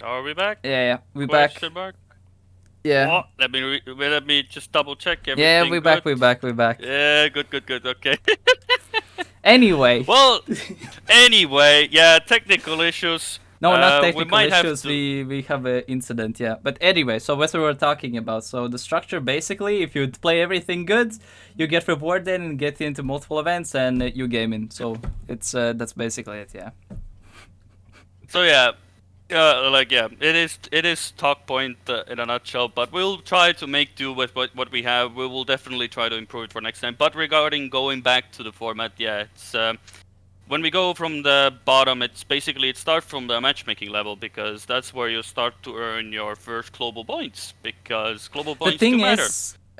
Are we back? Yeah, we back. Question mark. Yeah, Oh, let me just double check yeah, everything we good. back, we back, we back. Yeah, good. Okay. Anyway, Well, anyway, yeah, technical issues. no, not We technical might have issues. to. We have an incident, yeah. But anyway, so what we were talking about. So the structure basically, if you play everything good, you get rewarded and get into multiple events, and you game in. So it's that's basically it, yeah. So yeah, it is talk point in a nutshell. But we'll try to make do with what we have. We will definitely try to improve it for next time. But regarding going back to the format, yeah, it's when we go from the bottom, it's basically it starts from the matchmaking level because that's where you start to earn your first global points because global The points do thing matter.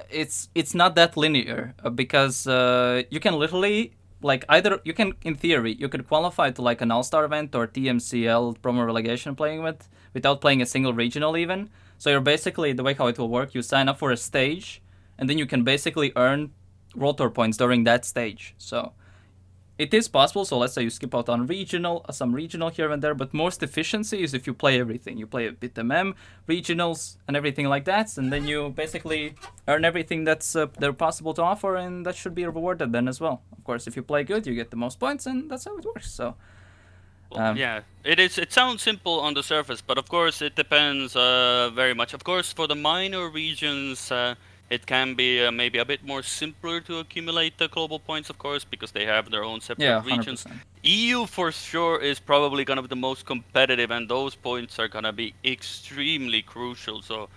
is, it's not that linear because you can literally like either you can in theory you could qualify to like an all-star event or TMCL promo relegation playing with without playing a single regional even. So you're basically the way how it will work. You sign up for a stage, and then you can basically earn World Tour points during that stage. So it is possible. So let's say you skip out on regional, some regional here and there, but most efficiency is if you play everything. You play a bit MM, regionals, and everything like that, and then you basically earn everything that's they're possible to offer, and that should be rewarded then as well. Of course, if you play good, you get the most points, and that's how it works. So. Well, Um, yeah, it is. It sounds simple on the surface, but of course it depends very much. Of course, for the minor regions, it can be maybe a bit more simpler to accumulate the global points, of course, because they have their own yeah, separate regions. 100%. EU for sure is probably gonna be the most competitive, and those points are gonna be extremely crucial. So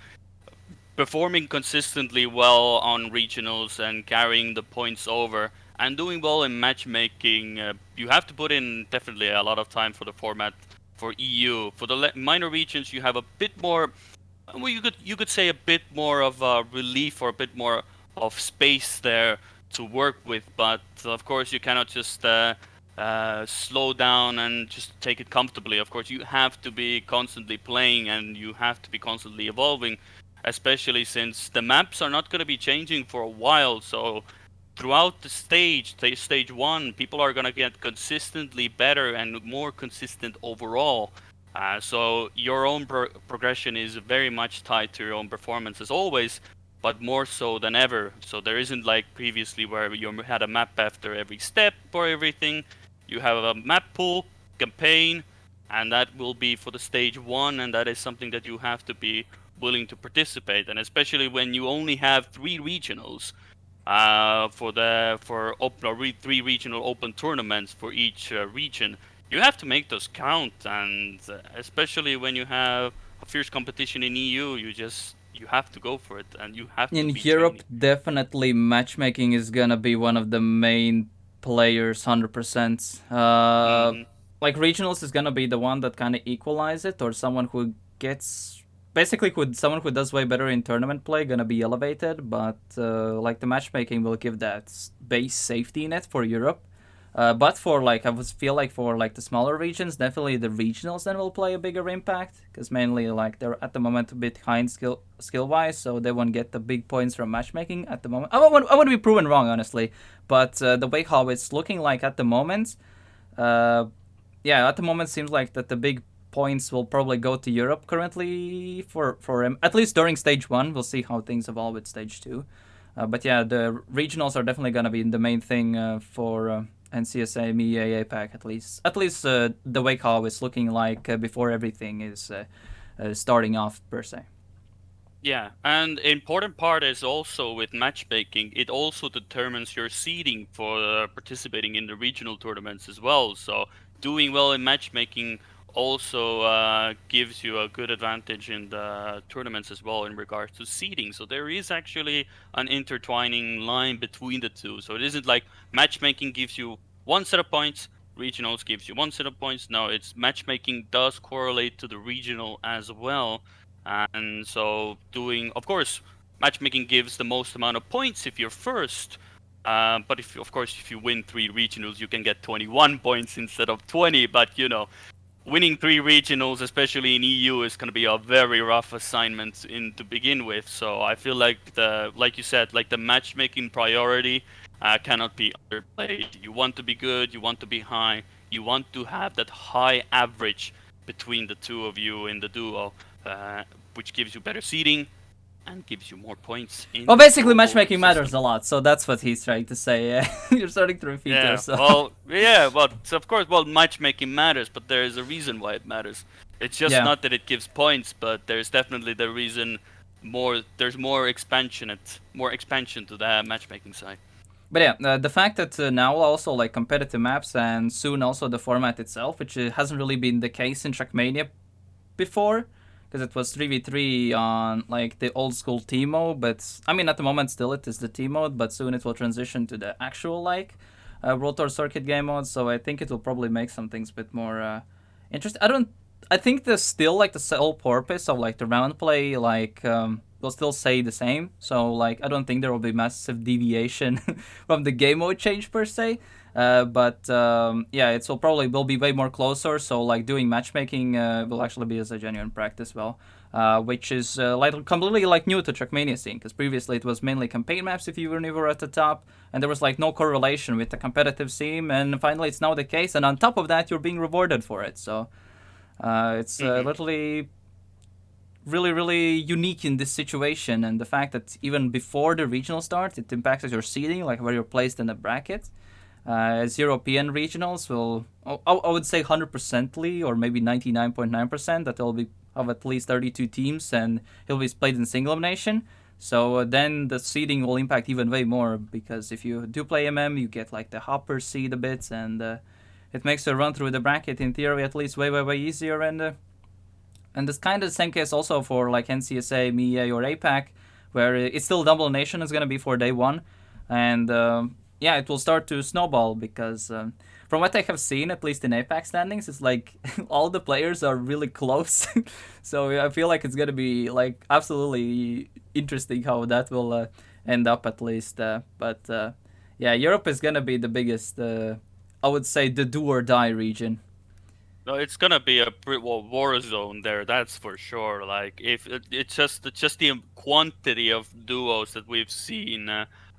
performing consistently well on regionals and carrying the points over and doing well in matchmaking, you have to put in definitely a lot of time for the format for EU. For the minor regions, you have a bit more. Well, you could say a bit more of relief or a bit more of space there to work with, but of course you cannot just slow down and just take it comfortably. Of course, you have to be constantly playing and you have to be constantly evolving, especially since the maps are not going to be changing for a while. So throughout the stage one, people are going to get consistently better and more consistent overall. So your own progression is very much tied to your own performance as always, but more so than ever. So there isn't like previously where you had a map after every step or everything. You have a map pool, campaign, and that will be for the stage one, and that is something that you have to be willing to participate. And especially when you only have 3 regionals for 3 regional open tournaments for each region, you have to make those count. And especially when you have a fierce competition in EU, you have to go for it, and you have to In be Europe, training. definitely matchmaking is gonna be one of the main players, 100%. Hmm. Like regionals is gonna be the one that kind of equalize it, or someone who gets basically someone who does way better in tournament play gonna be elevated. But like the matchmaking will give that base safety net for Europe. But for like, I would feel like for like the smaller regions, definitely the regionals then will play a bigger impact because mainly like they're at the moment a bit behind skill wise, so they won't get the big points from matchmaking at the moment. I want to be proven wrong, honestly, but the way how it's looking like at the moment, uh, yeah, at the moment seems like that the big points will probably go to Europe currently for at least during stage one. We'll see how things evolve with stage two. But yeah, the regionals are definitely gonna be the main thing for NCSA, MEA, APAC at least. At least the way how it's looking like before everything is starting off per se. Yeah, and important part is also with matchmaking, it also determines your seeding for participating in the regional tournaments as well. So doing well in matchmaking also gives you a good advantage in the tournaments as well in regards to seeding. So there is actually an intertwining line between the two. So it isn't like matchmaking gives you one set of points, regionals gives you one set of points. No, it's matchmaking does correlate to the regional as well. And so doing, of course, matchmaking gives the most amount of points if you're first. But if, of course, if you win 3 regionals, you can get 21 points instead of 20. But winning 3 regionals, especially in EU, is going to be a very rough assignment to begin with. So I feel like like you said, like the matchmaking priority cannot be underplayed. You want to be good, you want to be high, you want to have that high average between the two of you in the duo, which gives you better seeding and gives you more points Well, in basically, your own matchmaking matters system. a lot, so that's what he's trying to say. Yeah. You're starting to repeat Yeah, yourself. well, yeah, but of course, well, matchmaking matters, but there is a reason why it matters. It's just Yeah. not that it gives points, but there's definitely the reason more. There's more expansion to the matchmaking side. But yeah, the fact that now also like competitive maps and soon also the format itself, which hasn't really been the case in Trackmania before, because it was 3v3 on like the old school team mode. But I mean, at the moment still it is the team mode, but soon it will transition to the actual like World Tour Circuit game mode. So I think it will probably make some things a bit more interesting. I don't. I think the still like the sole purpose of like the round play will still stay the same. So like I don't think there will be massive deviation from the game mode change per se. But yeah, it will be way more closer. So like doing matchmaking will actually be as a genuine practice, well, which is like completely like new to Trackmania scene, because previously it was mainly campaign maps if you were never at the top, and there was like no correlation with the competitive scene. And finally, it's now the case, and on top of that, you're being rewarded for it. So it's Hmm. literally really, really unique in this situation, and the fact that even before the regional start, it impacts your seeding, like where you're placed in the bracket. As European regionals will, I would say 100%ly, or maybe 99.9%, that they'll be of at least 32 teams, and he'll be played in single elimination. So then the seeding will impact even way more, because if you do play you get like the hopper seed a bit, and it makes the run through the bracket in theory at least way, way, way easier. And it's kind of the same case also for like NCSA, MEA, or APAC, where it's still double elimination is going to be for day one. And yeah, it will start to snowball, because from what I have seen, at least in APAC standings, it's like all the players are really close. So I feel like it's going to be like absolutely interesting how that will end up at least. But yeah, Europe is going to be the biggest, I would say, the do or die region. No, it's gonna be a war zone there. That's for sure. Like if it's just the quantity of duos that we've seen,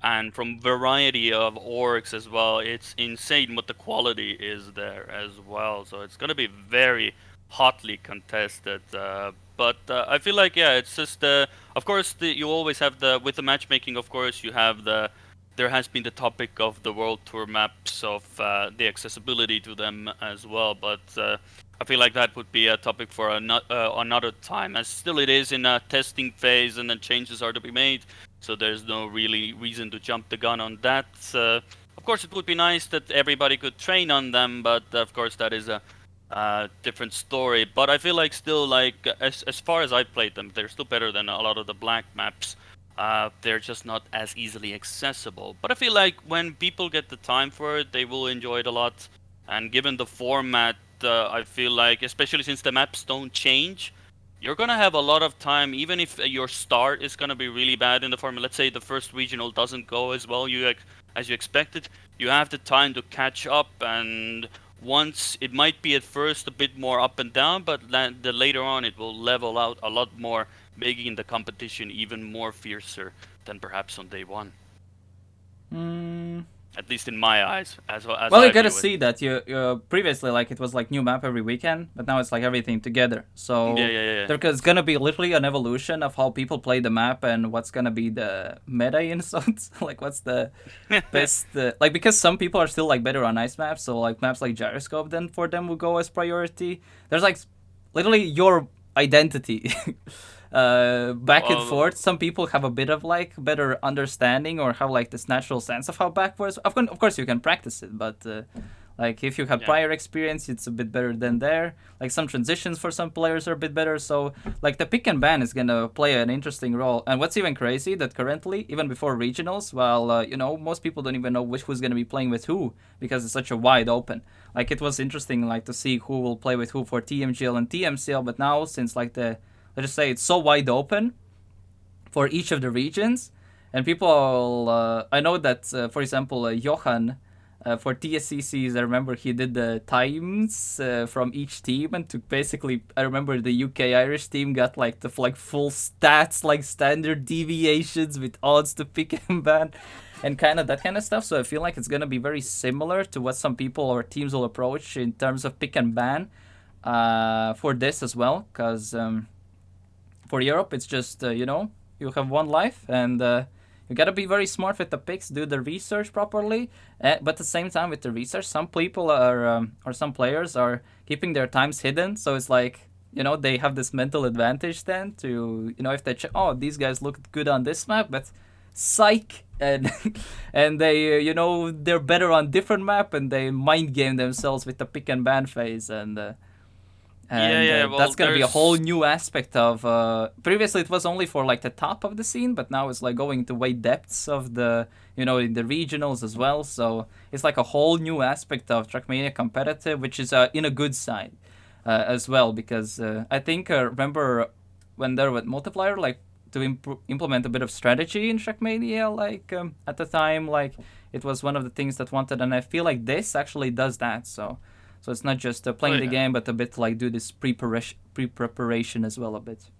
and from variety of orgs as well. It's insane what the quality is there as well. So it's gonna be very hotly contested. But I feel like yeah, it's just of course you always have the with the matchmaking. Of course you have there has been the topic of the world tour maps of the accessibility to them as well, but I feel like that would be a topic for another time, as still it is in a testing phase and then changes are to be made, so there's no really reason to jump the gun on that. Of course, it would be nice that everybody could train on them, but of course that is a different story. But I feel like still, like as far as I've played them, they're still better than a lot of the black maps. They're just not as easily accessible. But I feel like when people get the time for it, they will enjoy it a lot. And given the format, I feel like, especially since the maps don't change, you're gonna have a lot of time, even if your start is gonna be really bad in the format. Let's say the first regional doesn't go as well as you expected. You have the time to catch up, and once it might be at first a bit more up and down, but later on it will level out a lot more, making the competition even more fiercer than perhaps on day one. Hmm. At least in my eyes, as Well, you I gotta view it. see that you previously like it was like new map every weekend, but now it's like everything together. Yeah, So yeah, yeah. there's gonna be literally an evolution of how people play the map and what's gonna be the meta in sorts. Like what's the Yeah. best like, because some people are still like better on ice maps, so like maps like gyroscope then for them will go as priority. There's like literally your identity. Back and Well, forth, some people have a bit of like better understanding or have like this natural sense of how backwards. Of course you can practice it, but like if you had yeah. prior experience, it's a bit better than there. Like some transitions for some players are a bit better. So like the pick and ban is gonna play an interesting role. And what's even crazy that currently, even before regionals, well, most people don't even know who's gonna be playing with who, because it's such a wide open. Like it was interesting like to see who will play with who for TMGL and TMCL, but now since like the, let's just say, it's so wide open for each of the regions, and people, I know that for example Johan, for TSCCs, I remember he did the times from each team, and to basically, I remember the UK Irish team got like the like full stats, like standard deviations with odds to pick and ban, and kind of that kind of stuff. So I feel like it's gonna be very similar to what some people or teams will approach in terms of pick and ban. for this as well, because for Europe, it's just you have one life, and you gotta be very smart with the picks, do the research properly. But at the same time, with the research, some people are or some players are keeping their times hidden, so it's like they have this mental advantage then to if they check, oh, these guys look good on this map, but psych, and and they they're better on different map, and they mind game themselves with the pick and ban phase, Yeah, and yeah. Well, that's gonna be a whole there's new aspect of previously it was only for like the top of the scene, but now it's like going to way depths of the in the regionals as well, so it's like a whole new aspect of Trackmania competitive, which is in a good side as well, because I think remember when there was multiplier, like to implement a bit of strategy in Trackmania, like at the time, like it was one of the things that wanted, and I feel like this actually does that. So it's not just oh playing the yeah. game, but a bit like do this pre-preparation as well a bit.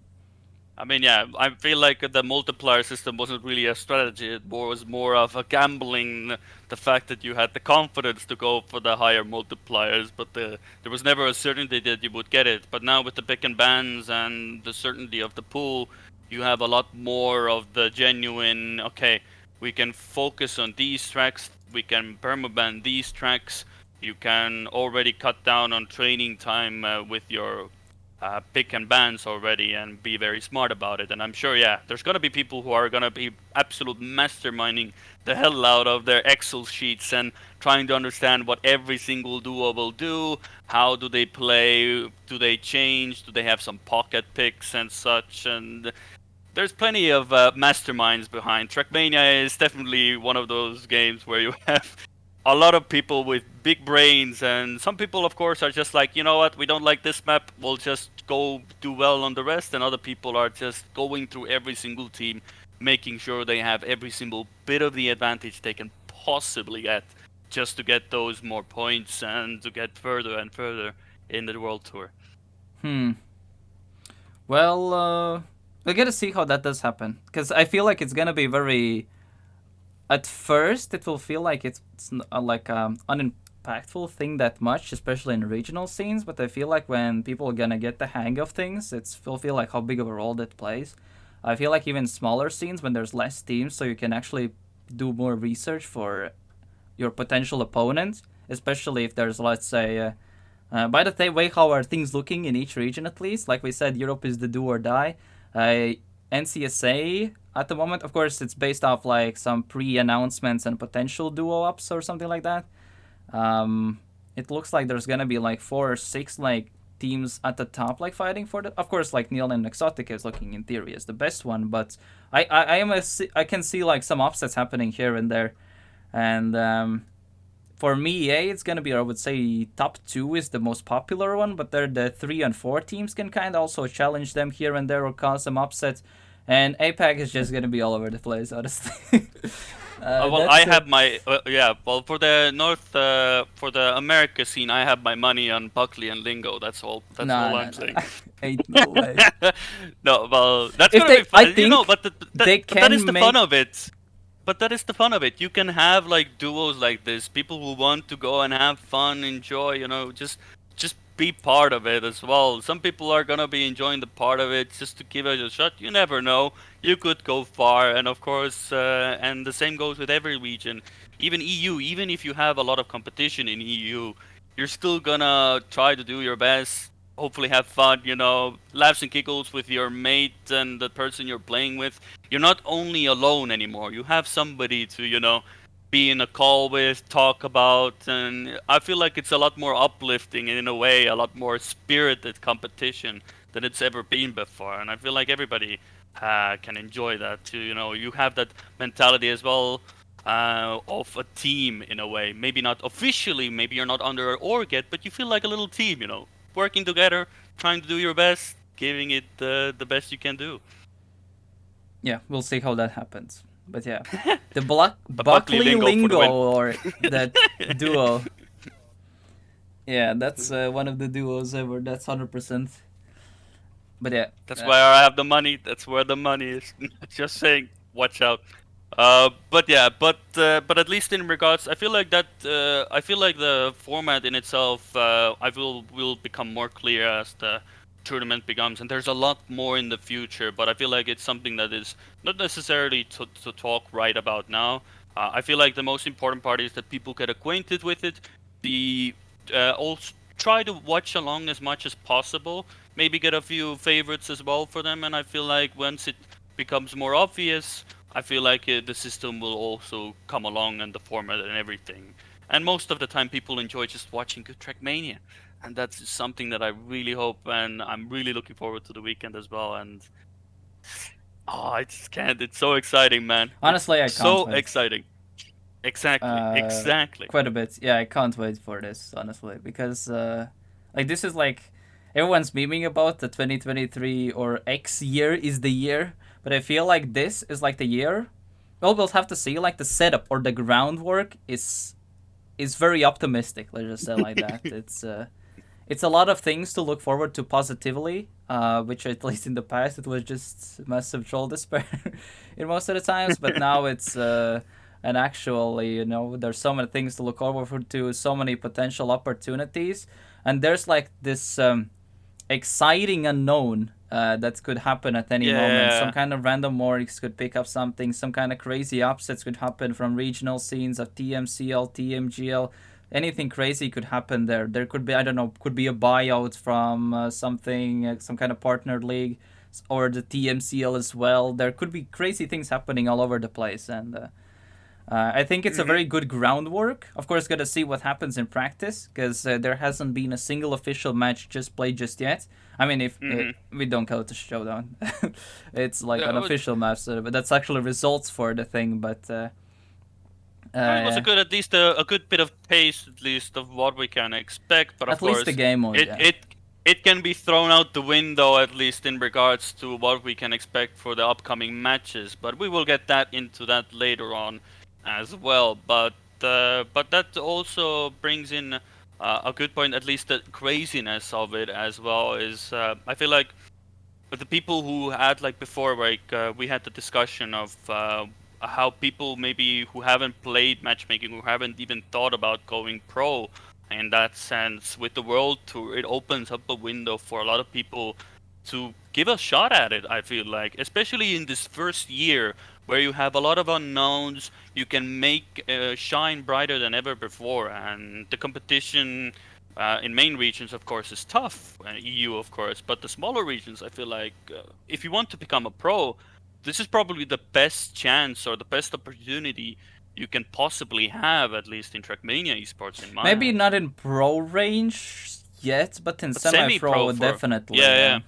I mean, yeah, I feel like the multiplier system wasn't really a strategy. It was more of a gambling. The fact that you had the confidence to go for the higher multipliers, but there was never a certainty that you would get it. But now with the pick and bans and the certainty of the pool, you have a lot more of the genuine. Okay, we can focus on these tracks. We can permaban these tracks. You can already cut down on training time with your pick and bans already and be very smart about it. And I'm sure, yeah, there's gonna be people who are gonna be absolute masterminding the hell out of their Excel sheets and trying to understand what every single duo will do. How do they play? Do they change? Do they have some pocket picks and such? And there's plenty of masterminds behind. Trackmania is definitely one of those games where you have a lot of people with big brains, and some people, of course, are just like, you know what, we don't like this map, we'll just go do well on the rest, and other people are just going through every single team, making sure they have every single bit of the advantage they can possibly get, just to get those more points and to get further and further in the World Tour. Hmm. Well, we gotta see how that does happen, because I feel like it's gonna be very. At first, it will feel like it's like unimpactful thing that much, especially in regional scenes. But I feel like when people are gonna get the hang of things, will feel like how big of a role that plays. I feel like even smaller scenes when there's less teams, so you can actually do more research for your potential opponent, especially if there's, let's say, by the way, how are things looking in each region at least? Like we said, Europe is the do or die. NCSA at the moment, of course, it's based off like some pre-announcements and potential duo ups or something like that. It looks like there's gonna be like 4 or 6 like teams at the top like fighting for the. Of course, like Neil and Exotica is looking in theory as the best one, but I can see like some upsets happening here and there, and for me, EA, it's gonna be, I would say, top 2 is the most popular one, but they're the 3 and 4 teams can kind of also challenge them here and there or cause some upsets. And APAC is just gonna be all over the place, honestly. Well, I have my yeah. Well, for the for the America scene, I have my money on Buckley and Lingo. That's all. That's Nah, all nah, I'm saying. nah. Ain't no way. No, well, that's If gonna be they, I fun. You know, think but they but that is can the fun make. of it. But that is the fun of it. You can have like duos like this. People who want to go and have fun, enjoy. You know, just be part of it as well. Some people are gonna be enjoying the part of it just to give it a shot. You never know. You could go far, and of course, and the same goes with every region. Even EU. Even if you have a lot of competition in EU, you're still gonna try to do your best. Hopefully, have fun. You know, laughs and giggles with your mate and the person you're playing with. You're not only alone anymore. You have somebody to, be in a call with, talk about, and I feel like it's a lot more uplifting and in a way a lot more spirited competition than it's ever been before. And I feel like everybody can enjoy that too. You know, you have that mentality as well of a team in a way. Maybe not officially, maybe you're not under an org yet, but you feel like a little team. You know, working together, trying to do your best, giving it the best you can do. Yeah, we'll see how that happens. But yeah, the But Buckley Buckley Lingo for the Lingo win. or that duo. Yeah, that's one of the duos ever. That's 100%. But yeah, That's where I have the money. That's where the money is. Just saying, watch out. But at least in regards, I feel like that. I feel like the format in itself, I will become more clear as the tournament becomes, and there's a lot more in the future. But I feel like it's something that is not necessarily to talk right about now. I feel like the most important part is that people get acquainted with it. The also try to watch along as much as possible. Maybe get a few favorites as well for them, and I feel like once it becomes more obvious, I feel like the system will also come along and the format and everything. And most of the time, people enjoy just watching good Trackmania, and that's something that I really hope, and I'm really looking forward to the weekend as well. And oh, I just can't. It's so exciting, man. It's Honestly, I can't so wait. exciting. Exactly, exactly. Quite a bit. Yeah, I can't wait for this honestly because like this is like everyone's memeing about the 2023 or X year is the year, but I feel like this is like the year. Well, we'll have to see. Like the setup or the groundwork is very optimistic. Let's just say like that. It's a lot of things to look forward to positively, which at least in the past it was just massive troll despair in most of the times. But now it's and actually, there's so many things to look forward to, so many potential opportunities, and there's like this exciting unknown that could happen at any moment. Some Yeah. kind of random orgs could pick up something. Some kind of crazy upsets could happen from regional scenes of TMCL, TMGL. Anything crazy could happen there. There could be, I don't know, could be a buyout from something, some kind of partner league, or the TMCL as well. There could be crazy things happening all over the place, and I think it's a Hmm. very good groundwork. Of course, gotta see what happens in practice because there hasn't been a single official match just played just yet. I mean, if Hmm. we don't count the showdown, it's like Yeah, unofficial match, but that's actually results for the thing. But it was a yeah, good, at least a good bit of taste, at least of what we can expect. But of at least the course, game mode, it yeah. it it can be thrown out the window, at least in regards to what we can expect for the upcoming matches. But we will get that into that later on as well. But that also brings in a good point. At least the craziness of it as well is I feel like but the people who had like before, like we had the discussion of how people maybe who haven't played matchmaking, who haven't even thought about going pro, in that sense, with the world tour, it opens up a window for a lot of people to give a shot at it. I feel like, especially in this first year where you have a lot of unknowns, you can make shine brighter than ever before, and the competition in main regions, of course, is tough. EU, of course, but the smaller regions, I feel like, if you want to become a pro, this is probably the best chance or the best opportunity you can possibly have, at least in Trackmania esports, in my Maybe eyes. not in pro range yet, but in But semi-pro semi-pro for definitely. yeah, Yeah. yeah.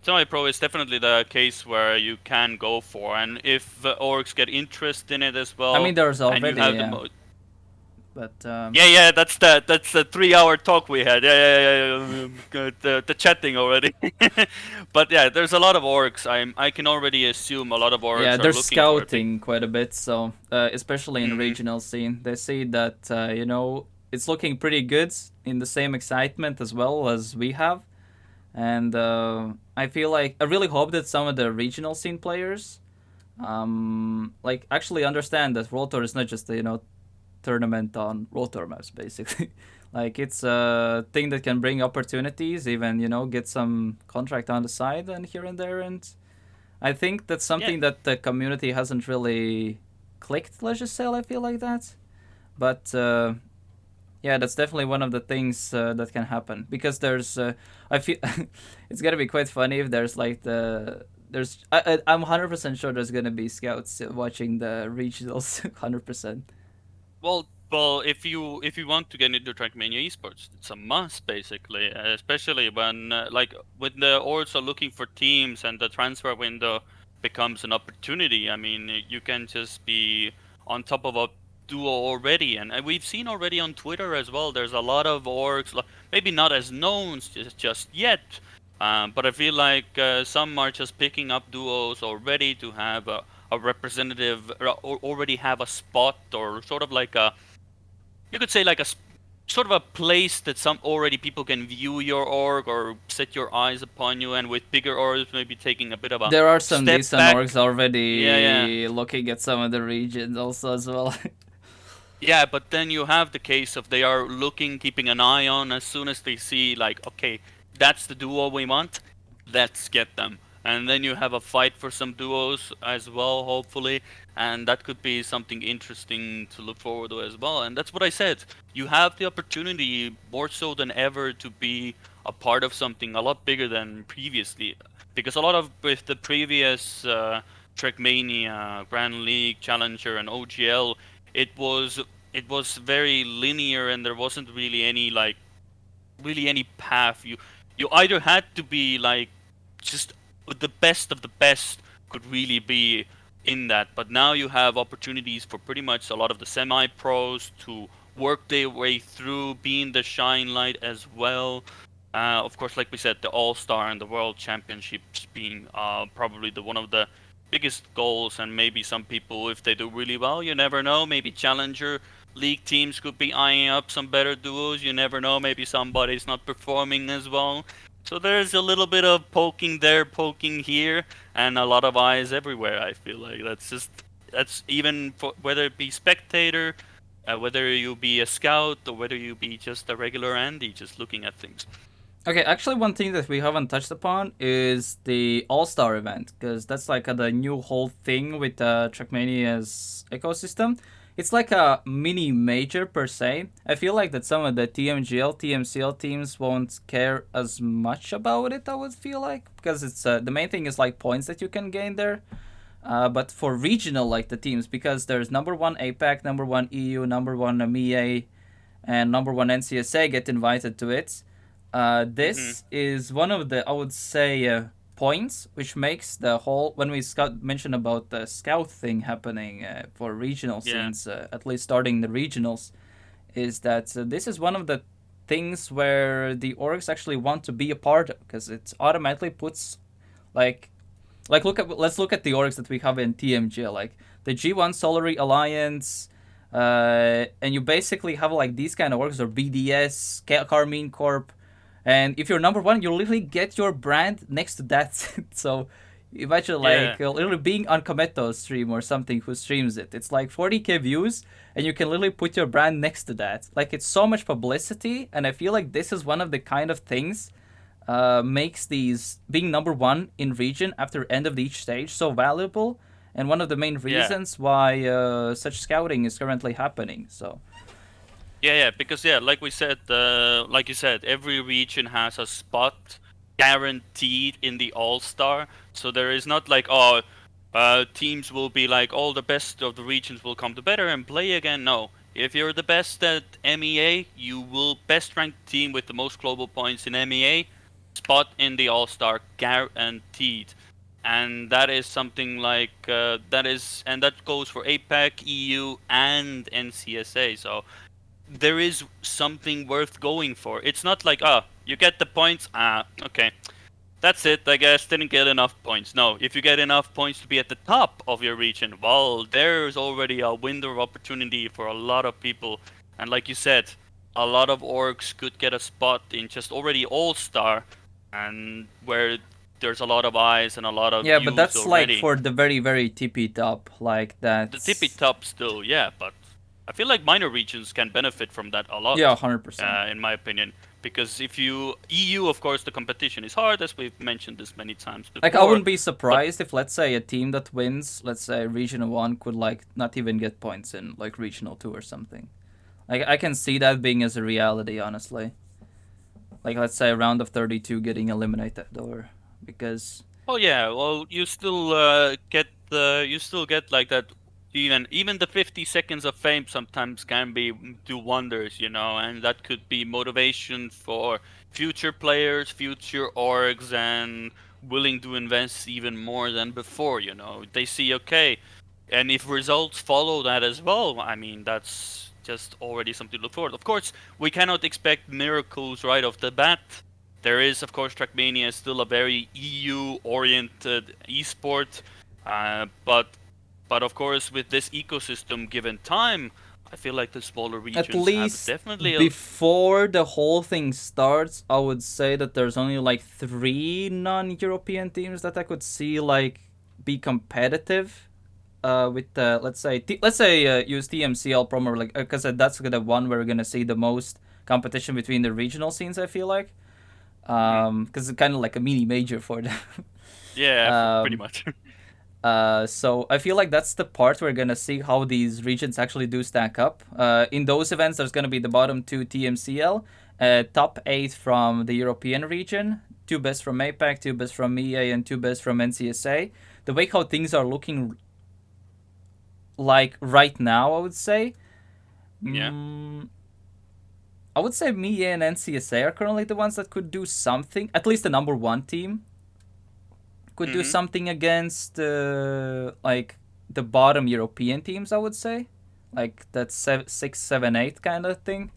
Semi-pro is definitely the case where you can go for, and if orgs get interest in it as I well, mean, there's and you already, have the yeah, but yeah, that's the 3 hour talk we had. Yeah. The chatting already. But yeah, there's a lot of orgs. I can already assume a lot of yeah, orgs are they're looking for it. scouting quite a bit. So especially in Mm-hmm. regional scene, they see that it's looking pretty good in the same excitement as well as we have, and I feel like I really hope that some of the regional scene players like actually understand that World Tour is not just a tournament on World Tour maps basically. Like it's a thing that can bring opportunities, even get some contract on the side and here and there, and I think that's Yeah, something that the community hasn't really clicked. Let's just say I feel like that, but yeah, that's definitely one of the things that can happen because there's I feel it's gonna be quite funny if there's like I'm 100% sure there's gonna be scouts watching the regionals 100%. well, if you want to get into Trackmania esports, it's a must basically, especially when like when the orgs are looking for teams and the transfer window becomes an opportunity. I mean, you can just be on top of a duo already, and we've seen already on Twitter as well. There's a lot of orgs, maybe not as known just yet, but I feel like some are just picking up duos already to have a representative or already have a spot or sort of like a you could say like a sort of a place that some already people can view your org or set your eyes upon you, and with bigger orgs maybe taking a bit of a There are some step decent back. orgs Yeah, yeah. already looking at some of the regions also as well. Yeah, but then you have the case of they are looking, keeping an eye on as soon as they see, like, okay, that's the duo we want, let's get them. And then you have a fight for some duos as well, hopefully, and that could be something interesting to look forward to as well. And that's what I said. You have the opportunity more so than ever to be a part of something a lot bigger than previously, because a lot of with the previous Trackmania, Grand League, Challenger, and OGL, it was it was very linear and there wasn't really any like really any path. You either had to be like just the best of the best could really be in that, but now you have opportunities for pretty much a lot of the semi pros to work their way through, be in the shine light as well. Of course, like we said, the All Star and the World Championships being probably the one of the biggest goals, and maybe some people, if they do really well, you never know. Maybe Challenger League teams could be eyeing up some better duos. You never know. Maybe somebody's not performing as well. So there's a little bit of poking there, poking here, and a lot of eyes everywhere. I feel like that's even for, whether it be spectator, whether you be a scout, or whether you be just a regular Andy, just looking at things. Okay, actually, one thing that we haven't touched upon is the All Star event, because that's like the new whole thing with Trackmania's ecosystem. It's like a mini major per se. I feel like that some of the TMGL, TMCL teams won't care as much about it. I would feel like because it's the main thing is like points that you can gain there. But for regional like the teams, because there's number one APAC, number one EU, number one MEA, and number one NCSA get invited to it. Hmm. This is one of the I would say points which makes the whole when we mentioned about the scout thing happening for regional Yeah, scenes, at least starting the regionals, is that this is one of the things where the orgs actually want to be a part of because it automatically puts like let's look at the orgs that we have in TMG, like the G1 Solary Alliance, and you basically have like these kind of orgs or BDS, Carmine Corp, and if you're number one, you literally get your brand next to that. So imagine yeah, like literally being on Kometo's stream or something who streams it. It's like 40k views, and you can literally put your brand next to that. Like it's so much publicity, and I feel like this is one of the kind of things makes these being number one in region after end of each stage so valuable, and one of the main yeah. reasons why such scouting is currently happening. So Yeah, because yeah, like we said, like you said, every region has a spot guaranteed in the All Star. So there is not like teams will be like all the best of the regions will come together and play again. No, if you're the best at MEA, you will best ranked team with the most global points in MEA, spot in the All Star guaranteed. And that is something like and that goes for APAC, EU, and NCSA. So there is something worth going for. It's not like, you get the points, okay, that's it, I guess, didn't get enough points. No, if you get enough points to be at the top of your region, well, there's already a window of opportunity for a lot of people. And like you said, a lot of orgs could get a spot in just already All Star, and where there's a lot of eyes and a lot of yeah, but views that's like already. for the very tippy top. Like The tippy that's top still, yeah, but I feel like minor regions can benefit from that a yeah, lot, 100%. in my opinion. Because if you EU, of course, the competition is hard, as we've mentioned this many times Like I before. wouldn't be But surprised if let's say a team that wins, let's say regional one, could like not even get points in like regional two or something. Like I can see that being as a reality, honestly. Like let's say a round of 32 getting eliminated, or because oh yeah, well you still you still get like that. Even the 50 seconds of fame sometimes can be do wonders, and that could be motivation for future players, future orgs, and willing to invest even more than before. They see, okay, and if results follow that as well, I mean that's just already something to look forward. Of course, we cannot expect miracles right off the bat. There is, of course, Trackmania is still a very EU-oriented esport, but of course, with this ecosystem given time, I feel like the smaller At regions have least definitely before the whole thing starts, I would say that there's only like 3 non-European teams that I could see like be competitive. With let's say use TMCL promo like because that's the one where we're gonna see the most competition between the regional scenes. I feel like Mhm. because it's kind of like a mini major for them. Yeah, pretty um, much. so I feel like that's the part we're gonna see how these regions actually do stack up. In those events, there's gonna be the bottom 2 TMCL, top 8 from the European region, 2 best from APAC, 2 best from EA, and 2 best from NCSA. The way how things are looking like right now, I would say, Yeah. mm, I would say EA and NCSA are currently the ones that could do something. At least the number 1 team could do Hmm. something against like the bottom European teams. I would say, like that 6, 7, 8 kind of thing.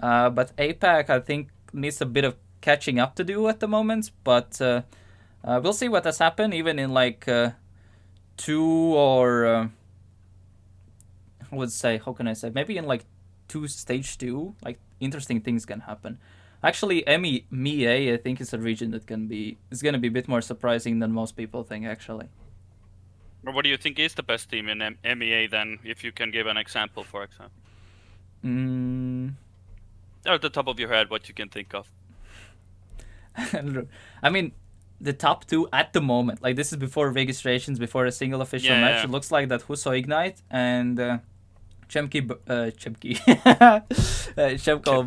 But APAC, I think, needs a bit of catching up to do at the moment. But we'll see what has happened. Even in like 2 or I would say, how can I say, maybe in like 2 stage 2, like interesting things can happen. Actually, MEA, I think, is a region that is gonna be a bit more surprising than most people think. Actually, Or what do you think is the best team in MEA then, if you can give an example, for example? mm, At the top of your head, what you can think of. I mean, the top 2 at the moment, like this is before registrations, before a single official Yeah, match. yeah. It looks like that Huso Ignite and Chemko Chip.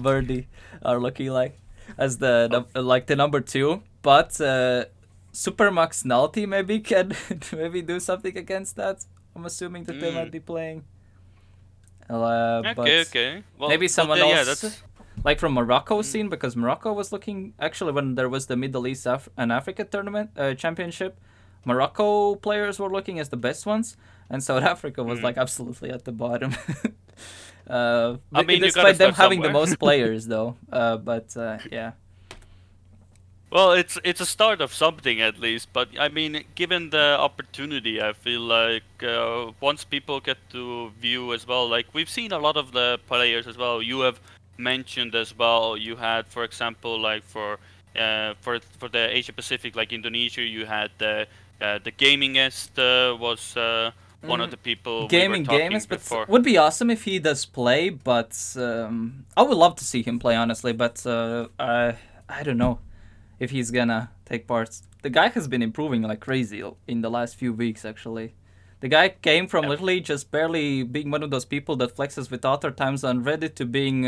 Birdie are looking like as the like the number 2, but Supermax Nalty maybe can maybe do something against that. I'm assuming that they might Mm. be playing, Okay, but okay. maybe Well, someone yeah, else that's. like from Morocco Mm, scene, because Morocco was looking actually when there was the Middle East and Africa tournament championship. Morocco players were looking as the best ones, and South Africa was mm. like absolutely at the bottom. I mean, you gotta Despite them start having the somewhere. most players, though. But yeah. Well, it's a start of something at least, but I mean, given the opportunity, I feel like once people get to view as well, like we've seen a lot of the players as well. You have mentioned as well. You had, for example, like for the Asia Pacific, like Indonesia, you had the gamingest was one of Mm, the people we were gaming talking games, but before. would be awesome if he does play. But I would love to see him play, honestly. But I don't know if he's gonna take parts. The guy has been improving like crazy in the last few weeks, actually. The guy came from Yeah. literally just barely being one of those people that flexes with author times on Reddit to being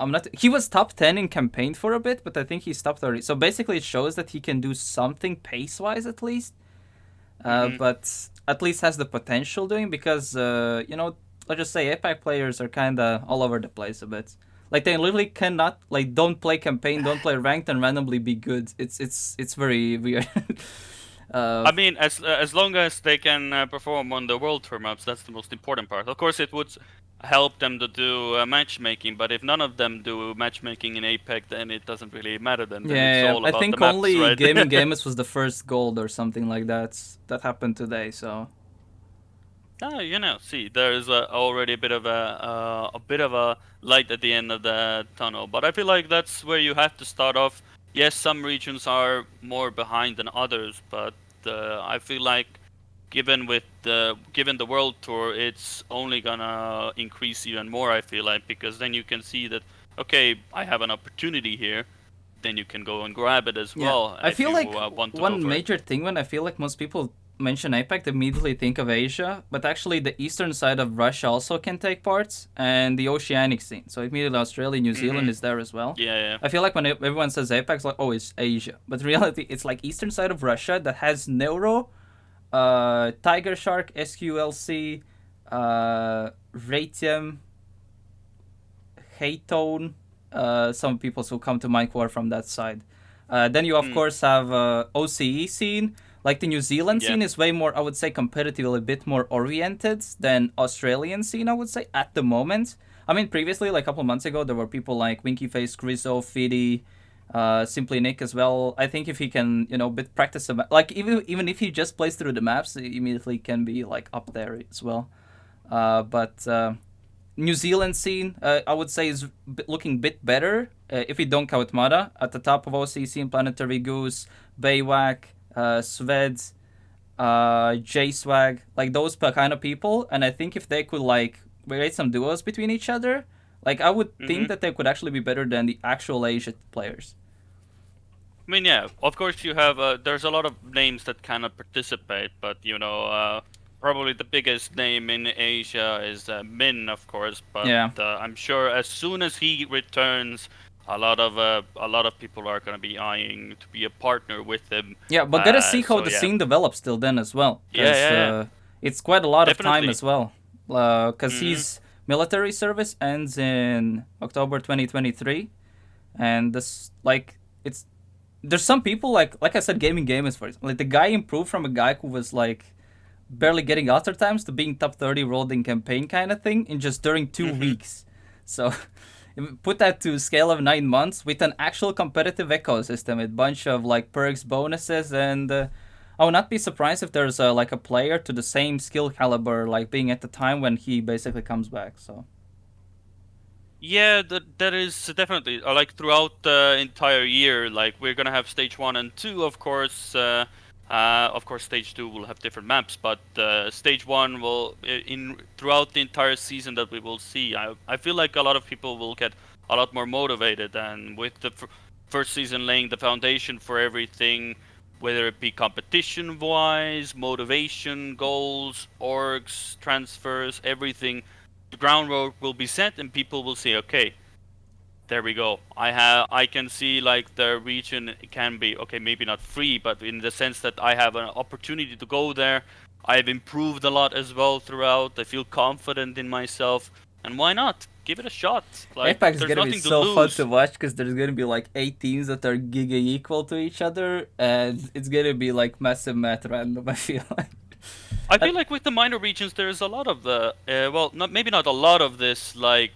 I'm not. He was top 10 in campaign for a bit, but I think he's top 30. So basically, it shows that he can do something pace wise at least. Hmm. But at least has the potential doing because let's just say APAC players are kind of all over the place a bit. Like they literally cannot like don't play campaign, don't play ranked, and randomly be good. It's very weird. uh, I mean, as long as they can perform on the world tour maps, that's the most important part. Of course, it would help them to do matchmaking, but if none of them do matchmaking in APEC, then it doesn't really matter. Then it's yeah, all I about the think maps, only right? Gaming Gamers was the first gold or something like that happened today. So Ah, see, there's already a bit of a light at the end of the tunnel. But I feel like that's where you have to start off. Yes, some regions are more behind than others, but I feel like given the world tour, it's only gonna increase even more. I feel like because then you can see that okay, I have an opportunity here. Then you can go and grab it as yeah, well I if feel you like want to go one for it. major thing when I feel like most people mention APAC, they immediately think of Asia, but actually the eastern side of Russia also can take parts, and the oceanic scene. So immediately Australia, New Zealand Hmm. is there as well. Yeah, yeah. I feel like when everyone says APAC, it's like, oh, it's Asia. But in reality, it's like eastern side of Russia that has Neuro, Tiger Shark, SQLC, Ratium, Haytone, some people who come to mind who are from that side. Then you of Hmm. course have OCE scene. Like the New Zealand Yeah. scene is way more, I would say, competitively a bit more oriented than Australian scene. I would say at the moment. I mean, previously, like a couple months ago, there were people like Winky Face, Grizo, Fiddy, Simply Nick as well. I think if he can, bit practice like even if he just plays through the maps, he immediately can be like up there as well. But New Zealand scene, I would say, is looking a bit better if we don't count Mada. At the top of OC scene, Planetary Goose, Baywak, Sved, J-Swag, like those kind of people. And I think if they could like create some duos between each other, like I would think Hmm. that they could actually be better than the actual Asia players. I mean, yeah, of course you have. There's a lot of names that cannot participate, but probably the biggest name in Asia is Min, of course. But Yeah. I'm sure as soon as he returns, a lot of people are gonna be eyeing to be a partner with him. Yeah, but gotta see how So the yeah, scene develops till then as well, yeah, because yeah, yeah, it's quite a lot of time definitely. as well. Because Hmm. his military service ends in October 2023, and this like it's there's some people like I said, gaming gamers for example. Like the guy improved from a guy who was like barely getting altar times to being top 30 rolled in campaign kind of thing in just during 2 weeks. So put that to a scale of 9 months with an actual competitive ecosystem with a bunch of like perks, bonuses, and I would not be surprised if there's like a player to the same skill caliber like being at the time when he basically comes back. So Yeah, that is definitely like throughout the entire year. Like we're gonna have stage 1 and 2, of course. Of course, stage 2 will have different maps, but stage 1 will in throughout the entire season that we will see. I feel like a lot of people will get a lot more motivated, and with the first season laying the foundation for everything, whether it be competition wise, motivation, goals, orgs, transfers, everything, the groundwork will be set and people will say, okay, there we go. I can see like the region can be okay, maybe not free, but in the sense that I have an opportunity to go there. I've improved a lot as well throughout. I feel confident in myself, and why not give it a shot? Like APAC is there's gonna be nothing to so fun to lose. watch because there's gonna be like 8 teams that are giga equal to each other, and it's gonna be like massive math random. I feel like. I And, feel like with the minor regions, there's a lot of the well, not maybe not a lot of this like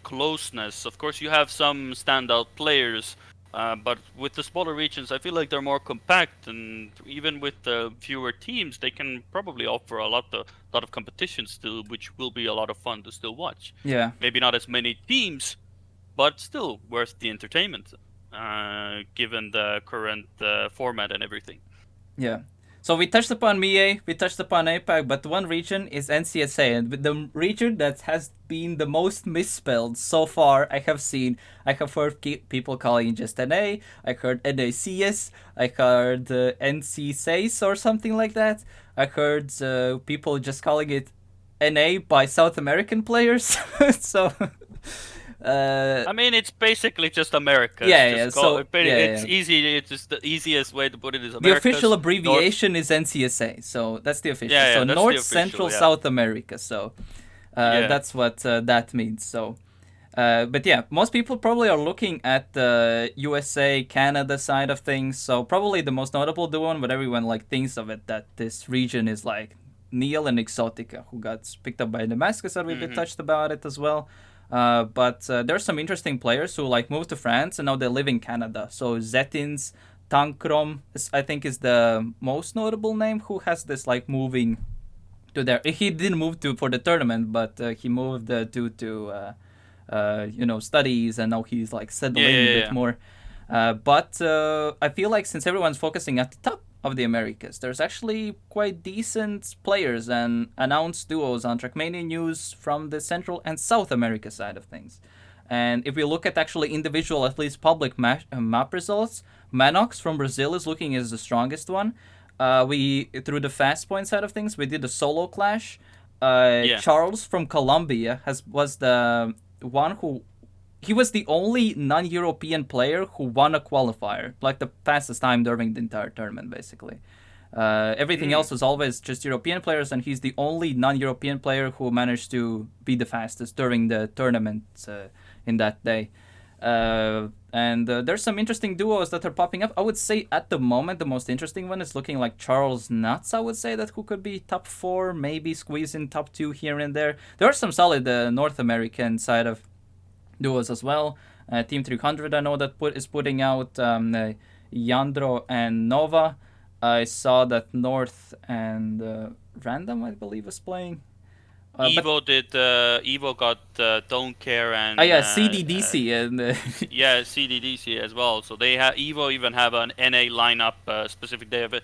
closeness. Of course, you have some standout players, but with the smaller regions, I feel like they're more compact, and even with the fewer teams, they can probably offer a lot of competition still, which will be a lot of fun to still watch. yeah, Maybe not as many teams, but still worth the entertainment, given the current format and everything. yeah. So we touched upon MIA, we touched upon APAC, but one region is NCSA, and the region that has been the most misspelled so far I have seen. I have heard people calling it just NA, I heard NACS, I heard NCSACE or something like that. I heard people just calling it NA by South American players. So, uh, I mean, it's basically just Americas. yeah, yeah. Just call So it. But yeah, it's yeah. easy. It's just the easiest way to put it is The official Americas. North. abbreviation is NCSA, so that's the official. Yeah, So yeah, that's the North official. Central Yeah, South America. So yeah. that's what that means. So, but yeah, most people probably are looking at the USA Canada side of things. So probably the most notable the one, but everyone like thinks of it that this region is like Neil and Exotica, who got picked up by Damascus, and we bit Hmm. touched about it as well. But there's some interesting players who like moved to France and now they live in Canada. So Zetins, Tankrom, I think is the most notable name who has this like moving to there. He didn't move to for the tournament, but he moved due to studies, and now he's like Yeah, settling yeah, in a yeah, bit yeah. more. But I feel like since everyone's focusing at the top of the Americas, there's actually quite decent players and announced duos on Trackmania news from the Central and South America side of things. And if we look at actually individual, at least public map results, Manox from Brazil is looking as the strongest one. We through the FastPoint side of things, we did a solo clash. Yeah. Charles from Colombia was the one who he was the only non-European player who won a qualifier, like the fastest time during the entire tournament, basically. Everything Mm. else was always just European players, and he's the only non-European player who managed to be the fastest during the tournament in that day. And there's some interesting duos that are popping up. I would say at the moment the most interesting one is looking like Charles Nuts. I would say that who could be top 4, maybe squeeze in top 2 here and there. There are some solid North American side of duos as well. Team 300 I know that is putting out Yandro and Nova. I saw that North and Random I believe was playing. But Evo got Don't Care and yeah, CDDC and yeah, CDDC as well. So they have Evo even have an NA lineup specific. They have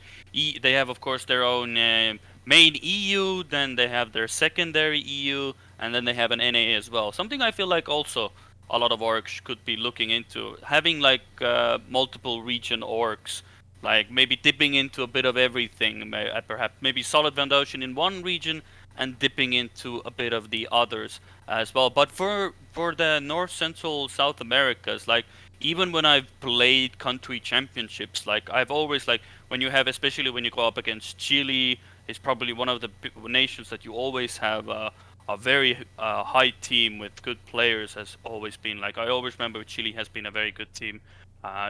they have of course their own main EU. Then they have their secondary EU, and then they have an NA as well. Something I feel like also a lot of orgs could be looking into having like multiple region orgs. Like maybe dipping into a bit of everything, perhaps maybe Solid Foundation in one region and dipping into a bit of the others as well. But for the North Central South Americas, like even when I've played country championships, like I've always like when you have, especially when you go up against Chile, it's probably one of the nations that you always have a very high team with good players. Has always been like I always remember Chile has been a very good team.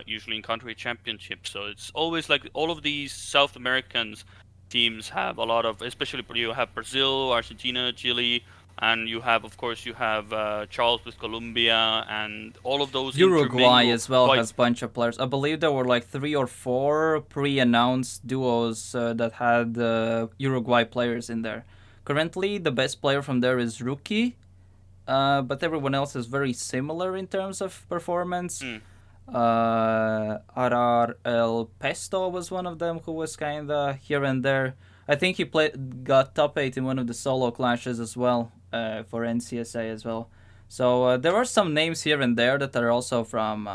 Usually in country championships, so it's always like all of these South Americans teams have a lot of, especially you have Brazil, Argentina, Chile, and you have, of course, you have Charles with Colombia, and all of those Uruguay intermingle as well quite. has a bunch of players. I believe there were like 3 or 4 pre-announced duos that had Uruguay players in there. Currently, the best player from there is Rookie, but everyone else is very similar in terms of performance. Mm, Arar El Pesto was one of them who was kinda here and there. I think he got top 8 in one of the solo clashes as well for NCSA as well. So there are some names here and there that are also from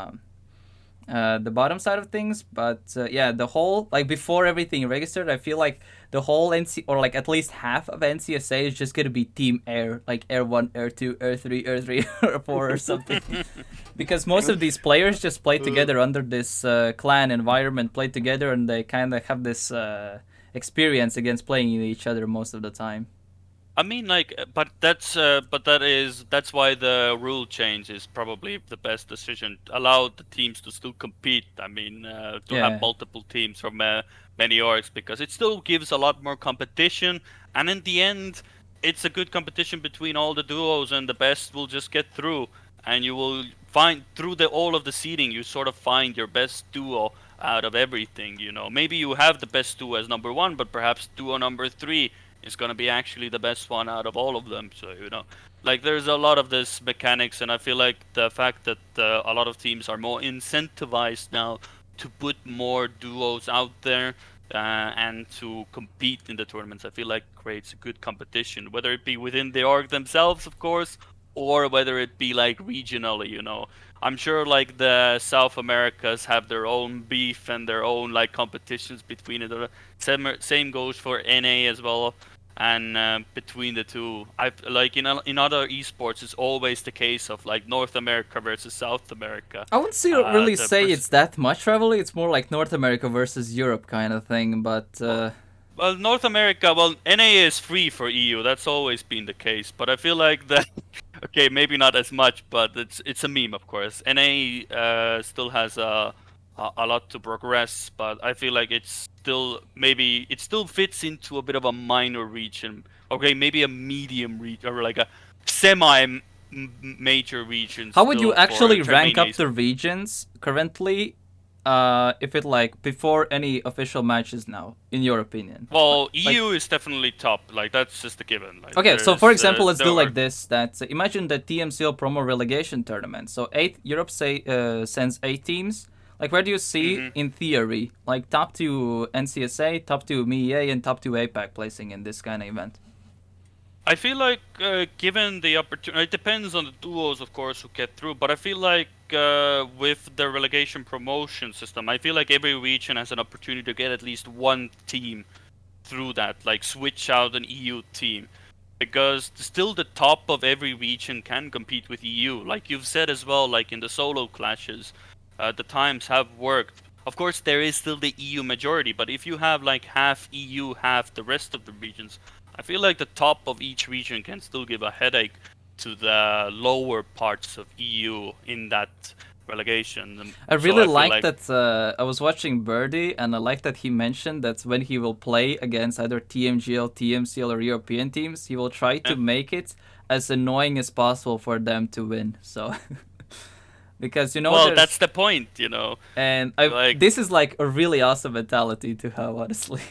the bottom side of things, but yeah, the whole like before everything registered, I feel like the whole NC or like at least half of NCSA is just gonna be Team Air, like Air 1, Air 2, Air 3, Air 3, Air 4 or something, because most of these players just play together under this clan environment, play together, and they kind of have this experience against playing each other most of the time. I mean, like, but that's why the rule change is probably the best decision. Allow the teams to still compete. I mean, to have Yeah. multiple teams from many orgs because it still gives a lot more competition, and in the end, it's a good competition between all the duos, and the best will just get through, and you will find through the all of the seeding, you sort of find your best duo out of everything. You know, maybe you have the best duo as number one, but perhaps duo number three is going to be actually the best one out of all of them. So, you know, like there's a lot of this mechanics, and I feel like the fact that a lot of teams are more incentivized now to put more duos out there and to compete in the tournaments, I feel like creates a good competition, whether it be within the org themselves, of course, or whether it be like regionally, you know. I'm sure like the South Americas have their own beef and their own like competitions between it. Same goes for NA as well, and between the two, I've like in other esports, it's always the case of like North America versus South America. I wouldn't really say it's that much rivalry. It's more like North America versus Europe kind of thing. But well, North America, well, NA is free for EU. That's always been the case. But I feel like that. Okay, maybe not as much, but it's a meme, of course. NA still has a lot to progress, but I feel like it's still maybe it still fits into a bit of a minor region. Okay, maybe a medium region or like a semi major region how would you still for actually rank up Trackmania. the regions currently? If it like before any official matches now, in your opinion? Well, Like EU is definitely top. Like that's just a given. Like okay, so for there's example, let's there do are. like this. That imagine the TMCL promo relegation tournament. So Europe sends 8 teams. Like where do you see Mhm. in theory like top 2 NCSA, top 2 MEA, and top 2 APAC placing in this kind of event? I feel like given the opportunity, it depends on the duos, of course, who get through. But I feel like with the relegation promotion system, I feel like every region has an opportunity to get at least one team through that, like switch out an EU team, because still the top of every region can compete with EU. Like you've said as well, like in the solo clashes, the times have worked. Of course, there is still the EU majority, but if you have like half EU, half the rest of the regions, I feel like the top of each region can still give a headache to the lower parts of EU in that relegation. I So really I feel like like that. I was watching Birdie, and I like that he mentioned that when he will play against either TMGL, TMCL, or European teams, he will try to eh, make it as annoying as possible for them to win. So because Well, that's there's the point. and I Like, this is like a really awesome mentality to have, honestly.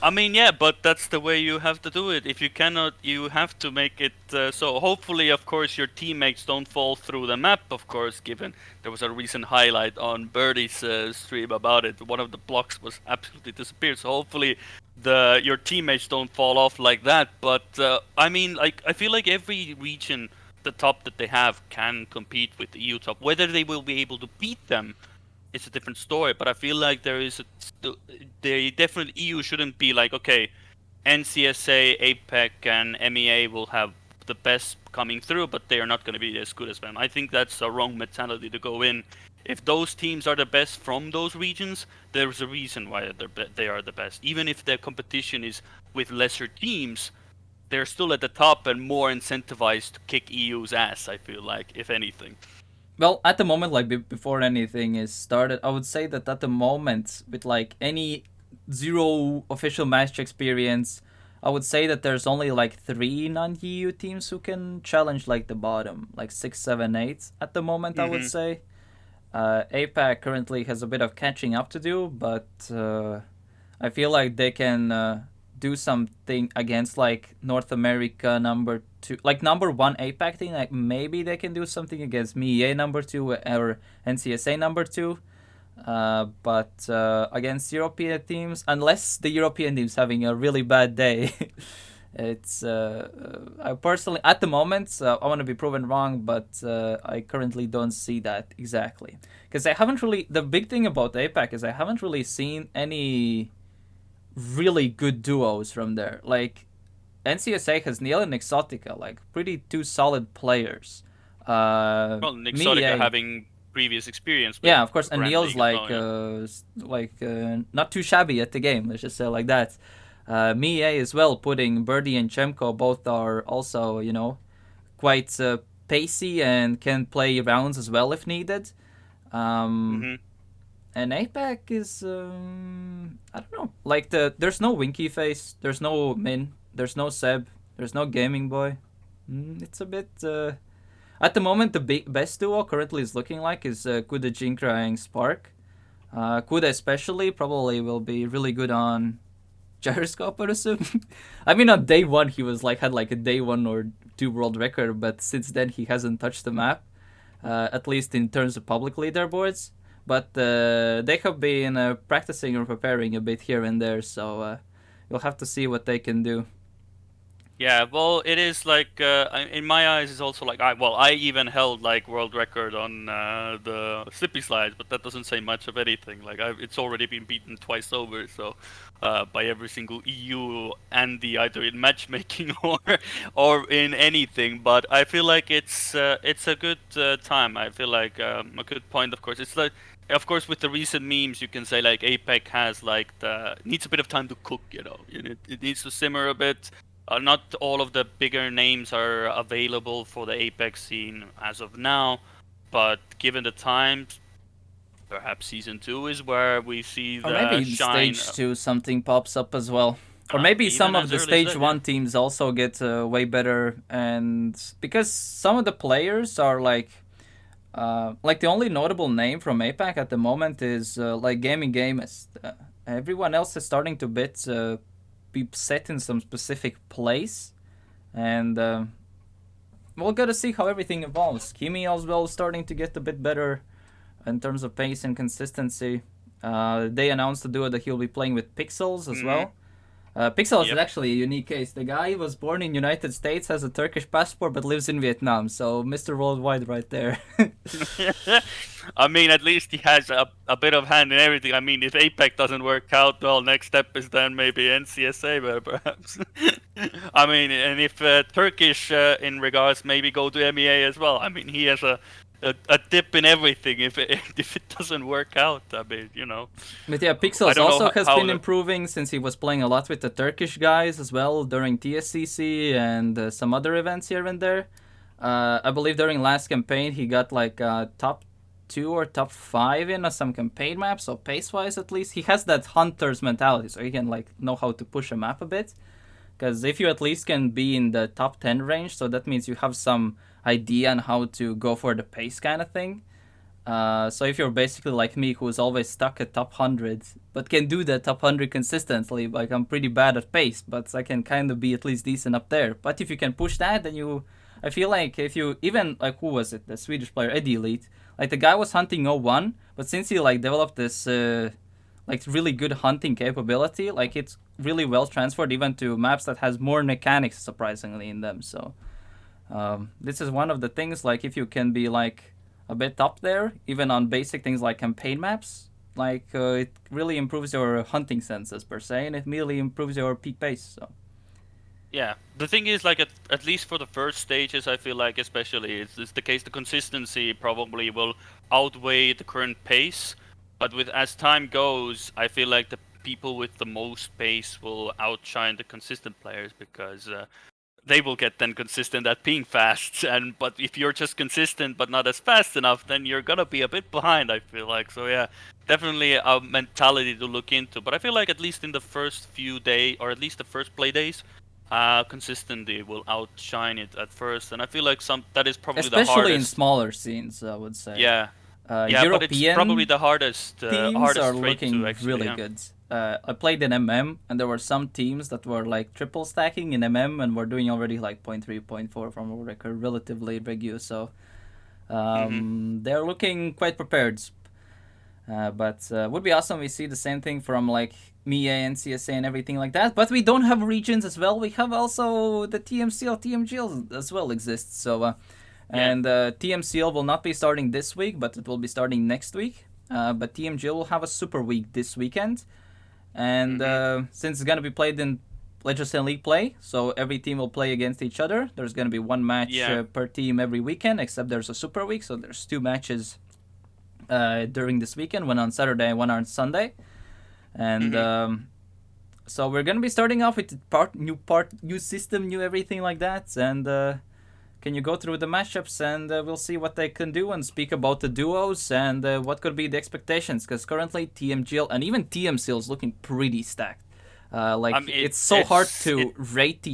I mean, yeah, but that's the way you have to do it. If you cannot, you have to make it so. Hopefully, of course, your teammates don't fall through the map. Of course, given there was a recent highlight on Birdie's stream about it, one of the blocks was absolutely disappeared. So hopefully, your teammates don't fall off like that. But I mean, like, I feel like every region, the top that they have, can compete with the EU top. Whether they will be able to beat them, it's a different story. But I feel like they definitely EU shouldn't be like, okay, NCSA, APAC, and MEA will have the best coming through, but they are not going to be as good as them. I think that's a wrong mentality to go in. If those teams are the best from those regions, there's a reason why they are the best. Even if their competition is with lesser teams, they're still at the top and more incentivized to kick EU's ass, I feel like, if anything. Well, at the moment, like before anything is started, I would say that at the moment, with like any zero official match experience, I would say that there's only like 3 non-EU teams who can challenge like the bottom, like 6, 7, 8 at the moment. I would Mm-hmm. say APAC currently has a bit of catching up to do, but I feel like they can do something against like North America number 2, like number 1 APAC team. Like maybe they can do something against MEA number 2 or NCSA number 2. But against European teams, unless the European team's having a really bad day, it's I personally at the moment I want to be proven wrong, but I currently don't see that exactly because I haven't really. The big thing about APAC is I haven't really seen any really good duos from there. Like NCSA has Neil and Exotica, like pretty two solid players. Well, Exotica MEA, having previous experience with yeah, of course, and Grand Neil's League as well, not too shabby at the game. Let's just say like that. MEA as well, putting Birdie and Chemko both are also quite pacey and can play rounds as well if needed. Um, hmm and APAC is I don't know. Like there's no Winky Face, there's no Min, there's no Seb, there's no Gaming Boy. It's a bit. At the moment, the best duo currently is looking like is Kuda Jinkra and Spark. Kuda especially probably will be really good on gyroscope, I assume. I mean, on day one he was like had like a day 1 or 2 world record, but since then he hasn't touched the map, at least in terms of public leaderboards. But they have been practicing or preparing a bit here and there, so you'll have to see what they can do. Yeah, well, it is like in my eyes, it's also like I even held like world record on the slippy slides, but that doesn't say much of anything. Like it's already been beaten twice over, so by every single EU and the either in matchmaking or in anything. But I feel like it's a good time. I feel like a good point. Of course, it's like. Of course, with the recent memes, you can say like APEC has like needs a bit of time to cook. It needs to simmer a bit. Not all of the bigger names are available for the Apex scene as of now, but given the times, perhaps season 2 is where we see Or the maybe in shine. stage 2 something pops up as well. Or maybe some Even of as the early as stage that, yeah. 1 teams also get way better, and because some of the players are like the only notable name from APAC at the moment is like Gaming Gamist. Everyone else is starting to be set in some specific place, and we'll gotta see how everything evolves. Kimi as well starting to get a bit better in terms of pace and consistency. They announced the duo that he'll be playing with Pixels as hmm well. Pixels is Yep. actually a unique case. The guy was born in United States, has a Turkish passport, but lives in Vietnam. So Mr. Worldwide right there. I mean, at least he has a bit of hand in everything. I mean, if APEC doesn't work out, well, next step is then maybe NCSA, perhaps. I mean, and if Turkish in regards maybe go to MEA as well. I mean, he has a dip in everything. If if it doesn't work out, I mean. But yeah, I Pixels don't know also has how been improving since he was playing a lot with the Turkish guys as well during TSCC and some other events here and there. I believe during last campaign he got like top 2 or top 5 in some campaign maps, so pace wise at least. He has that hunter's mentality, so he can like know how to push a map a bit. Because if you at least can be in the top 10 range, so that means you have some idea on how to go for the pace kind of thing. So if you're basically like me, who's always stuck at top 100, but can do that top 100 consistently, like I'm pretty bad at pace, but I can kind of be at least decent up there. But if you can push that, then I feel like if you, even like, who was it, the Swedish player, Eddie Elite, like the guy was hunting 01, but since he like developed this like really good hunting capability, like it's really well transferred even to maps that has more mechanics surprisingly in them. So this is one of the things, like if you can be like a bit up there, even on basic things like campaign maps, like it really improves your hunting senses per se, and it immediately improves your peak pace. So Yeah, the thing is, like at least for the first stages, I feel like especially it's the case. The consistency probably will outweigh the current pace, but with as time goes, I feel like the people with the most pace will outshine the consistent players because they will get then consistent at being fast. And but if you're just consistent but not as fast enough, then you're gonna be a bit behind. I feel like so. Yeah, definitely a mentality to look into. But I feel like at least in the first few days, or at least the first play days, consistency will outshine it at first. And I feel like that is probably the especially in hardest. smaller scenes, I would say. Yeah, yeah, but it's probably European the hardest teams are hardest trait to looking actually. really Yeah. good. I played in MM, and there were some teams that were like triple stacking in MM, and were doing already like 0.3, 0.4 from a record, relatively regu. So Mhm. they're looking quite prepared. But would be awesome we see the same thing from like MIA and CSA and everything like that. But we don't have regions as well. We have also the TMCL, TMGL as well exists. So Yeah. and TMCL will not be starting this week, but it will be starting next week. But TMGL will have a super week this weekend, and Mhm. since it's gonna be played in Legendary League play, so every team will play against each other. There's gonna be one match Yeah. per team every weekend, except there's a super week, so there's two matches during this weekend, one on Saturday, one on Sunday, and Mhm. so we're gonna be starting off with new system, new everything like that, and can you go through the matchups and we'll see what they can do and speak about the duos and what could be the expectations, because currently TMGL and even TMCL is looking pretty stacked. I Like mean, it's so hard to rate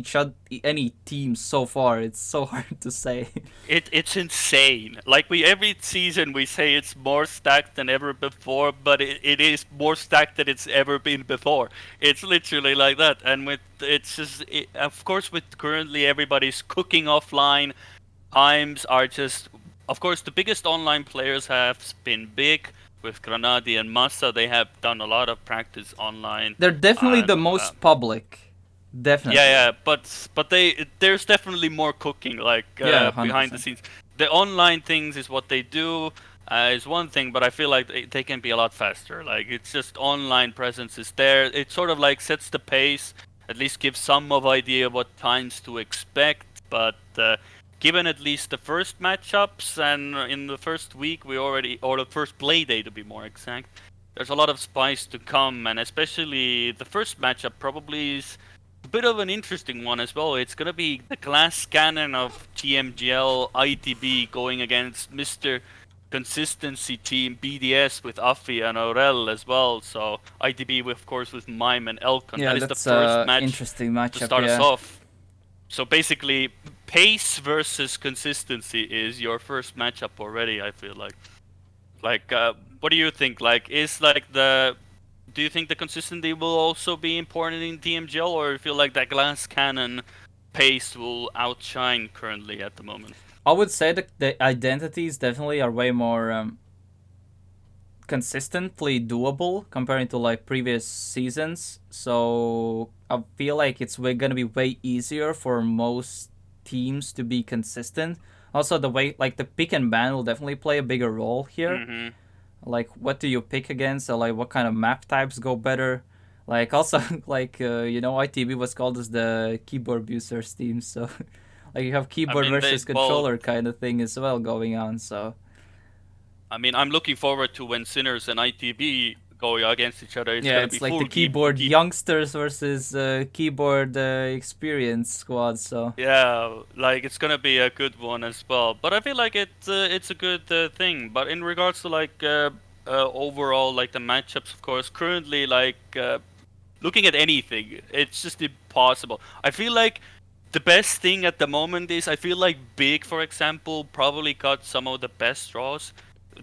any team so far. It's so hard to say. it's insane. Like we every season we say it's more stacked than ever before, but it is more stacked than it's ever been before. It's literally like that. And with it's just of course with currently everybody's cooking offline. Times are just of course the biggest online players have been big with Granadi and Massa. They have done a lot of practice online. They're definitely the And most public. yeah, Definitely. yeah, but there's definitely more cooking like Yeah, 100 behind the percent. scenes. The online things is what they do is one thing, but I feel like they can be a lot faster. Like it's just online presence is there. It sort of like sets the pace, at least gives some of idea what times to expect. But given at least the first matchups and in the first week we already, or the first play day to be more exact, there's a lot of spice to come, and especially the first matchup probably is a bit of an interesting one as well. It's gonna be the glass cannon of TMGL ITB going against Mr. Consistency team BDS with Afi and Aurel as well. So ITB, of course, with Mime and Elkon. Yeah, That is the that's first a match interesting to matchup. start us Yeah. off. So basically, pace versus consistency is your first matchup already. I feel like. Like, what do you think? Like, is like the do you think the consistency will also be important in TMGL, or you feel like that glass cannon pace will outshine currently at the moment? I would say that the identities definitely are way more consistently doable comparing to like previous seasons. So I feel like it's gonna be way easier for most teams to be consistent. Also, the way like the pick and ban will definitely play a bigger role here. Mm-hmm. Like, what do you pick against? Or like, what kind of map types go better? Like, also, like ITB was called as the keyboard abusers team. So, like, you have I keyboard mean, they versus well, controller kind of thing as well going on. So, I mean, I'm looking forward to when Sinners and ITB go against each other. It's yeah, gonna be it's like the full keyboard youngsters versus keyboard experience squad. So Yeah, like it's gonna be a good one as well. But I feel like it's a good thing. But in regards to like overall like the matchups, of course, currently like looking at anything, it's just impossible. I feel like the best thing at the moment is I feel like Big, for example, probably got some of the best draws.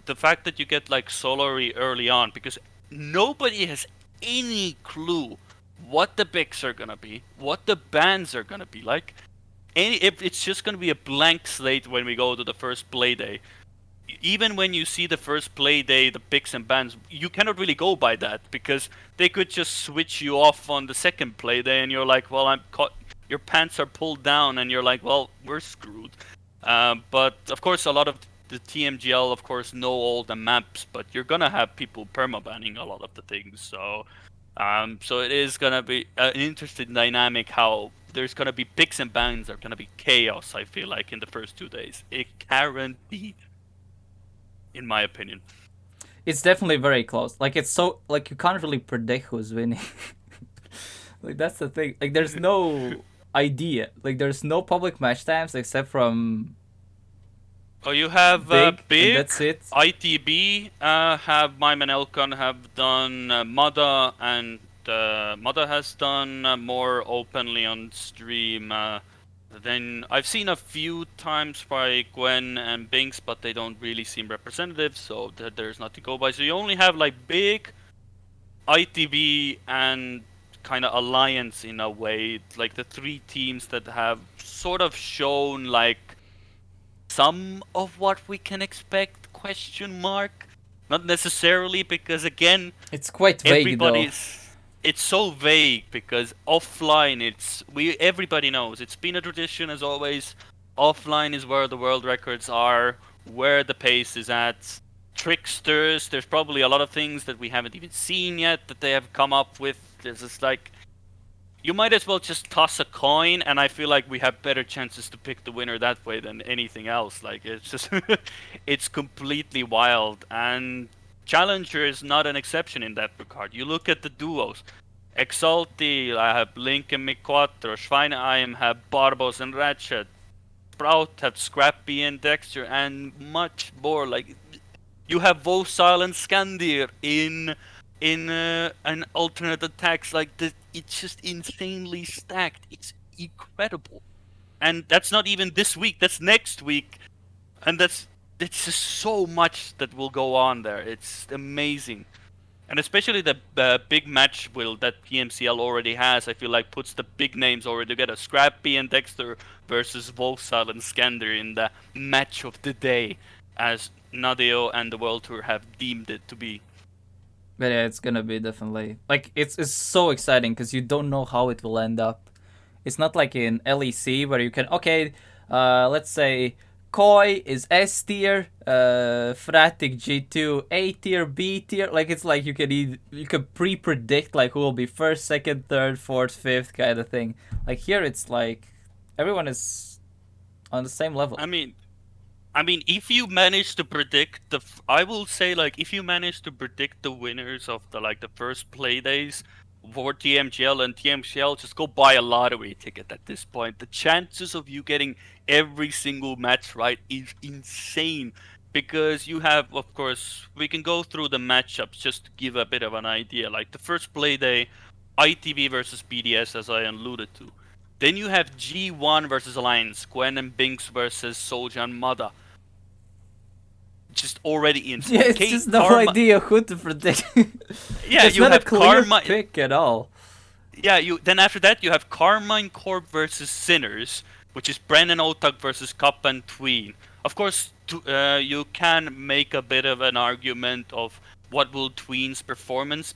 the fact that you get like Solary early on, because nobody has any clue what the picks are gonna be, what the bans are gonna be like. If it's just gonna be a blank slate when we go to the first play day. Even when you see the first play day, the picks and bans, you cannot really go by that because they could just switch you off on the second play day, and you're like, well, I'm caught. Your pants are pulled down, and you're like, well, we're screwed. But of course, a lot of the TMGL, of course, know all the maps, but you're gonna have people permabanning a lot of the things. So it is gonna be an interesting dynamic. How there's gonna be picks and bans are gonna be chaos. I feel like in the first 2 days, it guaranteed, in my opinion. It's definitely very close. Like it's so like you can't really predict who's winning. Like that's the thing. Like there's no idea. Like there's no public match times except from Oh, you have Big, and Big, that's it. ITB, have Mime and Elkan have done Mada, and Mada has done more openly on stream. Then I've seen a few times by Gwen and Binks, but they don't really seem representative, so there's nothing to go by. So you only have like Big, ITB, and kind of Alliance in a way, like the three teams that have sort of shown like some of what we can expect, question mark. Not necessarily, because again, It's quite vague though. everybody's it's so vague, because offline everybody knows it's been a tradition as always. Offline is where the world records are, where the pace is at. Tricksters, there's probably a lot of things that we haven't even seen yet that they have come up with. There's just like, you might as well just toss a coin, and I feel like we have better chances to pick the winner that way than anything else. Like, it's just it's completely wild, and Challenger is not an exception in that regard. You look at the duos. Exalti, I have Link and Miquattro. Schweineheim have Barbos and Ratchet. Sprout have Scrappy and Dexter, and much more. Like, you have Vosal and Skandir in an alternate attacks. Like, it's just insanely stacked. It's incredible, and that's not even this week. That's next week, and it's just so much that will go on there. It's amazing, and especially the big match will that PMCL already has. I feel like puts the big names already together. Scrappy and Dexter versus Vosal and Skander in the match of the day, as Nadeo and the World Tour have deemed it to be. But yeah, it's gonna be definitely like it's so exciting because you don't know how it will end up. It's not like in LEC where you can let's say Koi is S tier, Fratic G2 A tier, B tier. Like it's like you can pre-predict like who will be first, second, third, fourth, fifth kind of thing. Like here it's like everyone is on the same level. I mean, if you manage to predict I will say, like, if you manage to predict the winners of the first play days for TMGL and TMCL, just go buy a lottery ticket at this point. The chances of you getting every single match right is insane, because you have, of course, we can go through the matchups just to give a bit of an idea. Like the first play day, ITV versus BDS, as I alluded to. Then you have G1 versus Alliance, Gwen and Binks versus Soulja and Mada. Just already in. Yeah, it's Okay, just no idea who to predict. Yeah, It's you not a have clear Karma. pick at all. Yeah, then after that you have Carmine Corp versus Sinners, which is Brennan Otak versus Cup and Tween. Of course, you can make a bit of an argument of what will Tween's performance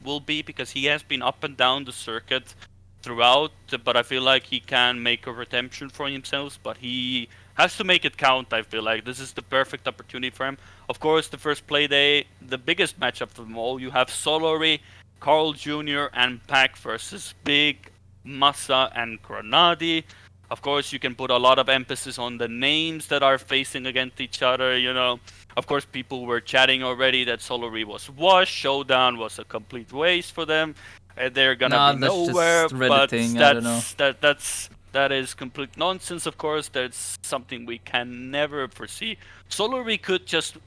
will be, because he has been up and down the circuit throughout, but I feel like he can make a redemption for himself, but he has to make it count. I feel like this is the perfect opportunity for him. Of course, the first play day, the biggest matchup of them all, you have Solary, Carl Jr. and Pac versus Big, Massa and Granadi. Of course, you can put a lot of emphasis on the names that are facing against each other, you know. Of course, people were chatting already that Solary was washed, Showdown was a complete waste for them. They're gonna Nah, be that's nowhere, just but Redditing. I don't know. that is complete nonsense. Of course, that's something we can never foresee. Solary could just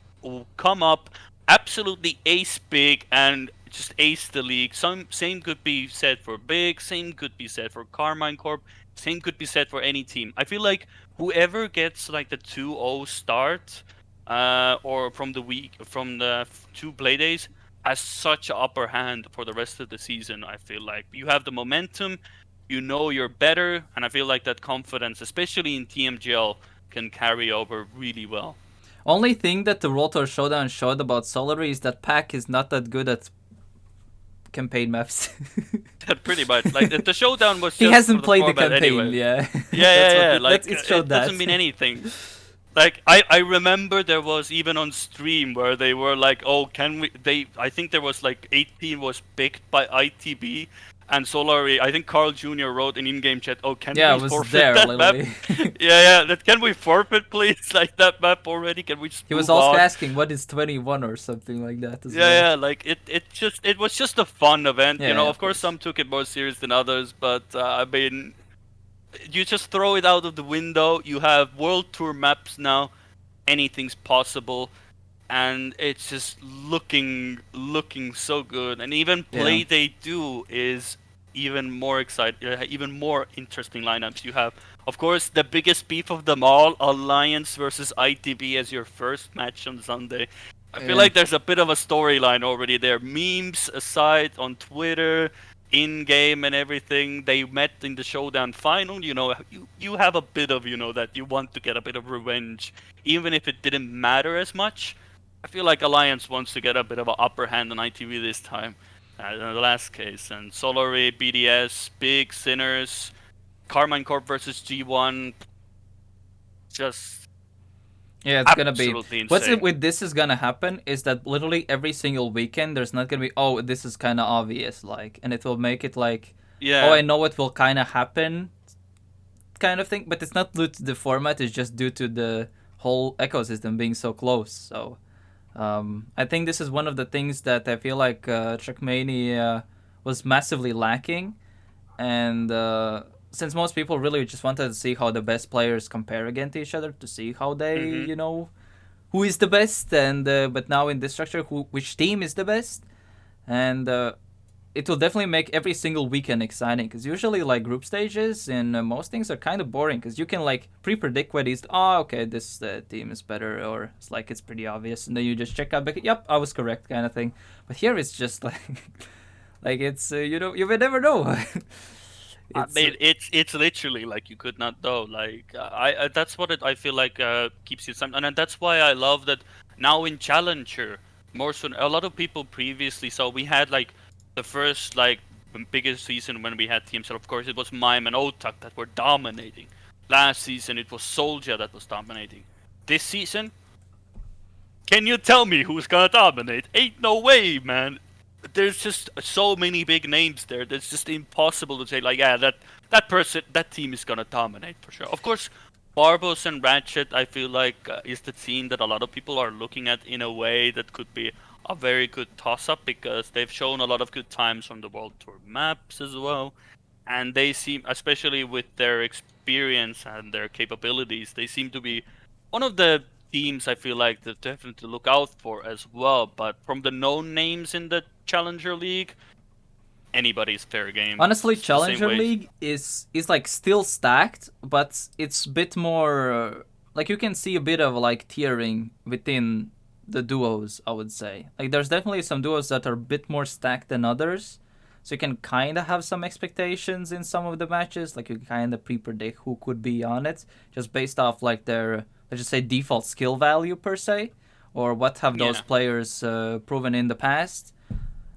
come up, absolutely ace Big, and just ace the league. Same could be said for Big. Same could be said for Carmine Corp. Same could be said for any team. I feel like whoever gets like the 2-0 start, or from the week from the two play days has such an upper hand for the rest of the season. I feel like you have the momentum, you know you're better, and I feel like that confidence, especially in TMGL, can carry over really well. Only thing that the World Tour Showdown showed about Solary is that Pac is not that good at campaign maps. Pretty much. Like the showdown was He just for hasn't the played the format campaign, anyway. yeah. Yeah, That's yeah, what yeah. Like it showed it that. doesn't mean anything. Like I remember there was even on stream where they were like, oh, can we? I think there was like 18 was picked by ITB, and Solari. I think Carl Jr. wrote in in-game chat, oh, can Yeah, I we was forfeit there that map? literally. Yeah, yeah. That can we forfeit, please? Like that map already? Can we just He was move also on? asking what is 21 or something like that as well. Yeah, yeah, like it was just a fun event, Yeah, Of of course, course. some took it more serious than others, but I mean, you just throw it out of the window. You have world tour maps now. Anything's possible, and it's just looking so good. And even Yeah. play they do is even more exciting, even more interesting lineups. You have, of course, the biggest beef of them all: Alliance versus ITB as your first match on Sunday. I feel Yeah. like there's a bit of a storyline already there. Memes aside, on Twitter, in game and everything, they met in the showdown final. You have a bit of that you want to get a bit of revenge, even if it didn't matter as much. I feel like Alliance wants to get a bit of an upper hand on ITV this time, in the last case. And Solary, BDS, Big Sinners, Carmine Corp versus G1, just Yeah, it's gonna be. absolutely What's it insane. with this is gonna happen is that literally every single weekend there's not gonna be, oh, this is kind of obvious, like, and it will make it like, oh, Yeah, I know what will kind of happen, kind of thing. But it's not due to the format; it's just due to the whole ecosystem being so close. So, I think this is one of the things that I feel like Trackmania was massively lacking, and since most people really just wanted to see how the best players compare against each other to see how they, hmm who is the best, and but now in this structure, which team is the best, and it will definitely make every single weekend exciting because usually like group stages and most things are kind of boring because you can like pre-predict what is, oh, okay, this team is better, or it's like it's pretty obvious, and then you just check out back, yep, I was correct, kind of thing. But here it's just like like it's you will never know. I it's mean, it's literally like you could not know. Like I that's what I feel like keeps you some, and then that's why I love that now in Challenger more so. A lot of people previously saw we had like the first like biggest season when we had teams. So of course it was Mime and Otak that were dominating. Last season it was Soldier that was dominating. This season, can you tell me who's gonna dominate? Ain't no way, man. There's just so many big names there. It's just impossible to say like, yeah, that team is gonna dominate for sure. Of course, Barbos and Ratchet, I feel like is the team that a lot of people are looking at in a way that could be a very good toss-up because they've shown a lot of good times on the World Tour maps as well, and they seem, especially with their experience and their capabilities, they seem to be one of the teams I feel like to definitely look out for as well. But from the known names in the Challenger League, anybody's fair game. honestly, It's the same Challenger way. League is like still stacked, but it's a bit more like you can see a bit of like tiering within the duos. I would say like there's definitely some duos that are a bit more stacked than others, so you can kind of have some expectations in some of the matches. Like you kind of pre-predict who could be on it just based off like their, let's just say, default skill value per se, or what have those Yeah, players proven in the past.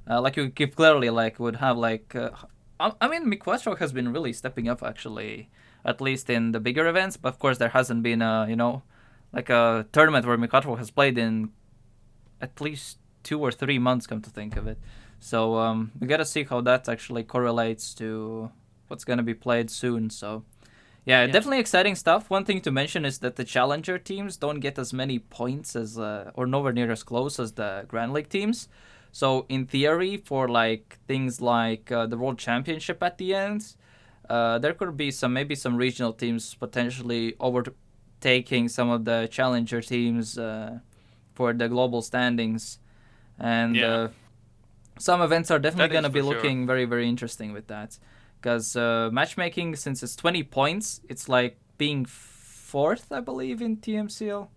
Like you keep clearly like would have like I mean Miquestro has been really stepping up actually, at least in the bigger events. But of course there hasn't been a like a tournament where Miquestro has played in at least 2 or 3 months. Come to think of it, so we gotta see how that actually correlates to what's gonna be played soon. So yeah, yeah, definitely exciting stuff. One thing to mention is that the challenger teams don't get as many points as or nowhere near as close as the Grand League teams. So in theory, for like things like the World Championship at the end, there could be some regional teams potentially overtaking some of the challenger teams for the global standings, and yeah. some events are definitely That going is to be for sure. looking very, very interesting with that. Because matchmaking, since it's 20 points, it's like being fourth, I believe, in TMCL.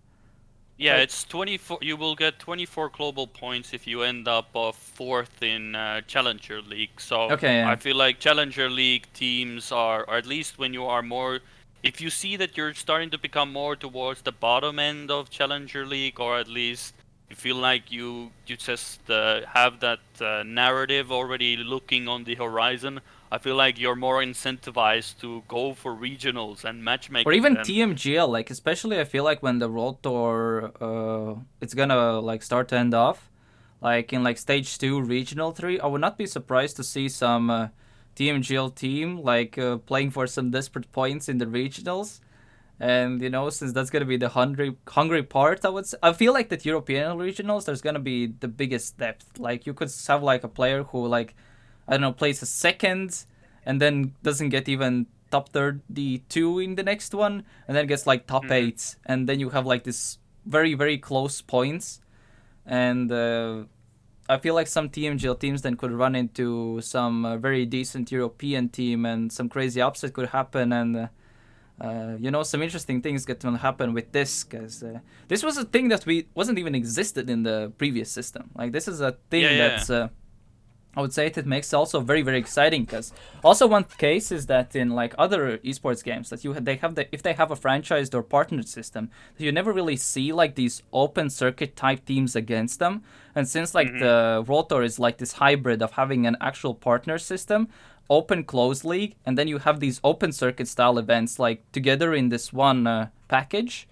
Yeah, Like, it's 24. You will get 24 global points if you end up fourth in Challenger League. So okay, I yeah. feel like Challenger League teams are, or at least when you are more, if you see that you're starting to become more towards the bottom end of Challenger League, or at least you feel like you just have that narrative already looking on the horizon. I feel like you're more incentivized to go for regionals and Or matchmaking even then. TMGL, like especially I feel like when the World Tour it's gonna like start to end off, like in like stage 2 regional 3, I would not be surprised to see some TMGL team like playing for some desperate points in the regionals. And you know, since that's gonna be the hungry part, I feel like that European regionals there's gonna be the biggest depth. Like you could have like a player who like I don't know plays a second, and then doesn't get even top 32 in the next one, and then gets like top Hmm. 8, and then you have like this very close points. And I feel like some TMGL teams then could run into some very decent European team, and some crazy upset could happen. And you know, some interesting things get to happen with this, because this was a thing that we wasn't even existed in the previous system. Like this is a Yeah, thing yeah. that's I would say it makes also very exciting, because also one case is that in like other esports games that they have if they have a franchised or partnered system, you never really see like these open circuit type teams against them. And since like Hmm. the Rotor is like this hybrid of having an actual partner system, open closed league, and then you have these open circuit style events like together in this one package,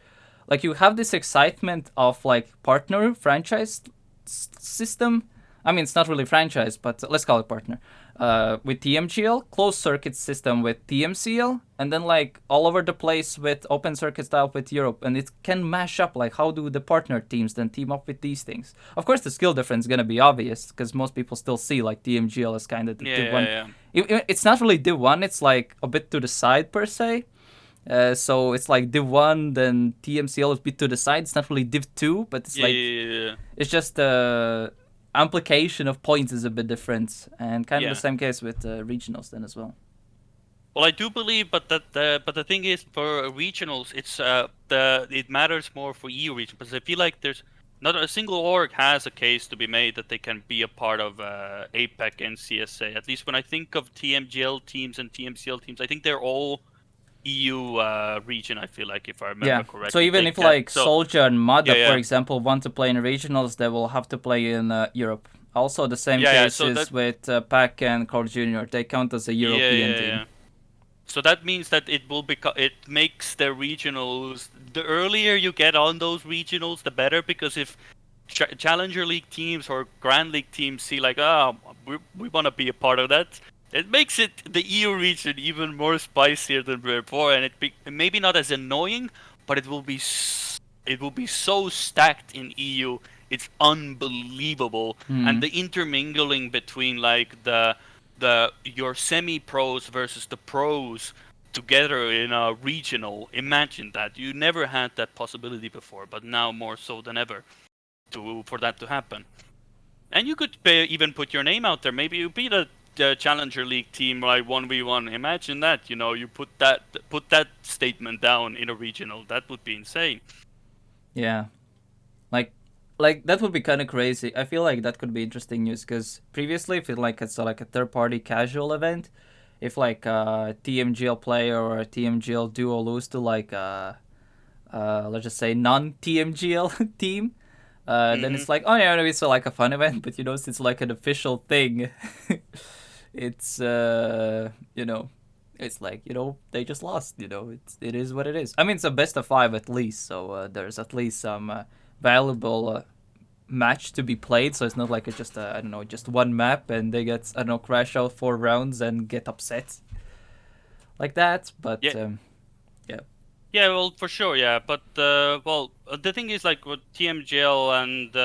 like you have this excitement of like partner franchise system. I mean, it's not really franchise, but let's call it partner. With TMGL, closed circuit system with TMCL, and then like all over the place with open circuit style with Europe, and it can mash up. Like, how do the partner teams then team up with these things? Of course, the skill difference is gonna be obvious because most people still see like TMGL as kind of the Yeah, Div One. yeah, It's not really Div One. It's like a bit to the side per se. So it's like Div 1, then TMCL is a bit to the side. It's not really Div 2, but it's yeah, like, yeah, yeah, yeah. it's just the application of points is a bit different. And kind of the Yeah. same case with regionals then as well. Well, I do believe, but the thing is, for regionals, it matters more for EU region because I feel like there's not a single org has a case to be made that they can be a part of APAC and CSA. At least when I think of TMGL teams and TMCL teams, I think they're all EU region. I feel like if I remember Yeah. So correctly, even they if can. like So Soldier and yeah, Mada, for yeah, example, want to play in regionals, they will have to play in Europe. Also, the same yeah, yeah. case So is that with PAC and Carl Jr. They count as a yeah, European yeah, team. yeah. So that means that it makes the regionals, the earlier you get on those regionals, the better, because if Challenger League teams or Grand League teams see like, we want to be a part of that, it makes it the EU region even more spicier than before, and maybe not as annoying, but it will be so stacked in EU. It's unbelievable, and Hmm. the intermingling between like the your semi pros versus the pros together in a regional. Imagine that. You never had that possibility before, but now more so than ever for that to happen. And you could even put your name out there. Maybe you beat the Challenger League team like 1v1. Imagine that. You put that statement down in a regional. That would be insane. Yeah. Like, that would be kind of crazy. I feel like that could be interesting news because previously, if it like it's like a third party casual event, if like a TMGL player or a TMGL duo lose to like let's just say non TMGL team, then Hmm. it's like, oh yeah, no, it's like a fun event, but you know, since it's like an official thing, it's you know, it's like, you know, they just lost. You know, it is what it is. I mean, it's a best of 5 at least, so there's at least some valuable match to be played. So it's not like it's just I don't know, just one map and they get I don't know crash out 4 rounds and get upset like that. But Yeah, yeah, yeah, well, for sure, yeah. But the thing is, like with TMGL and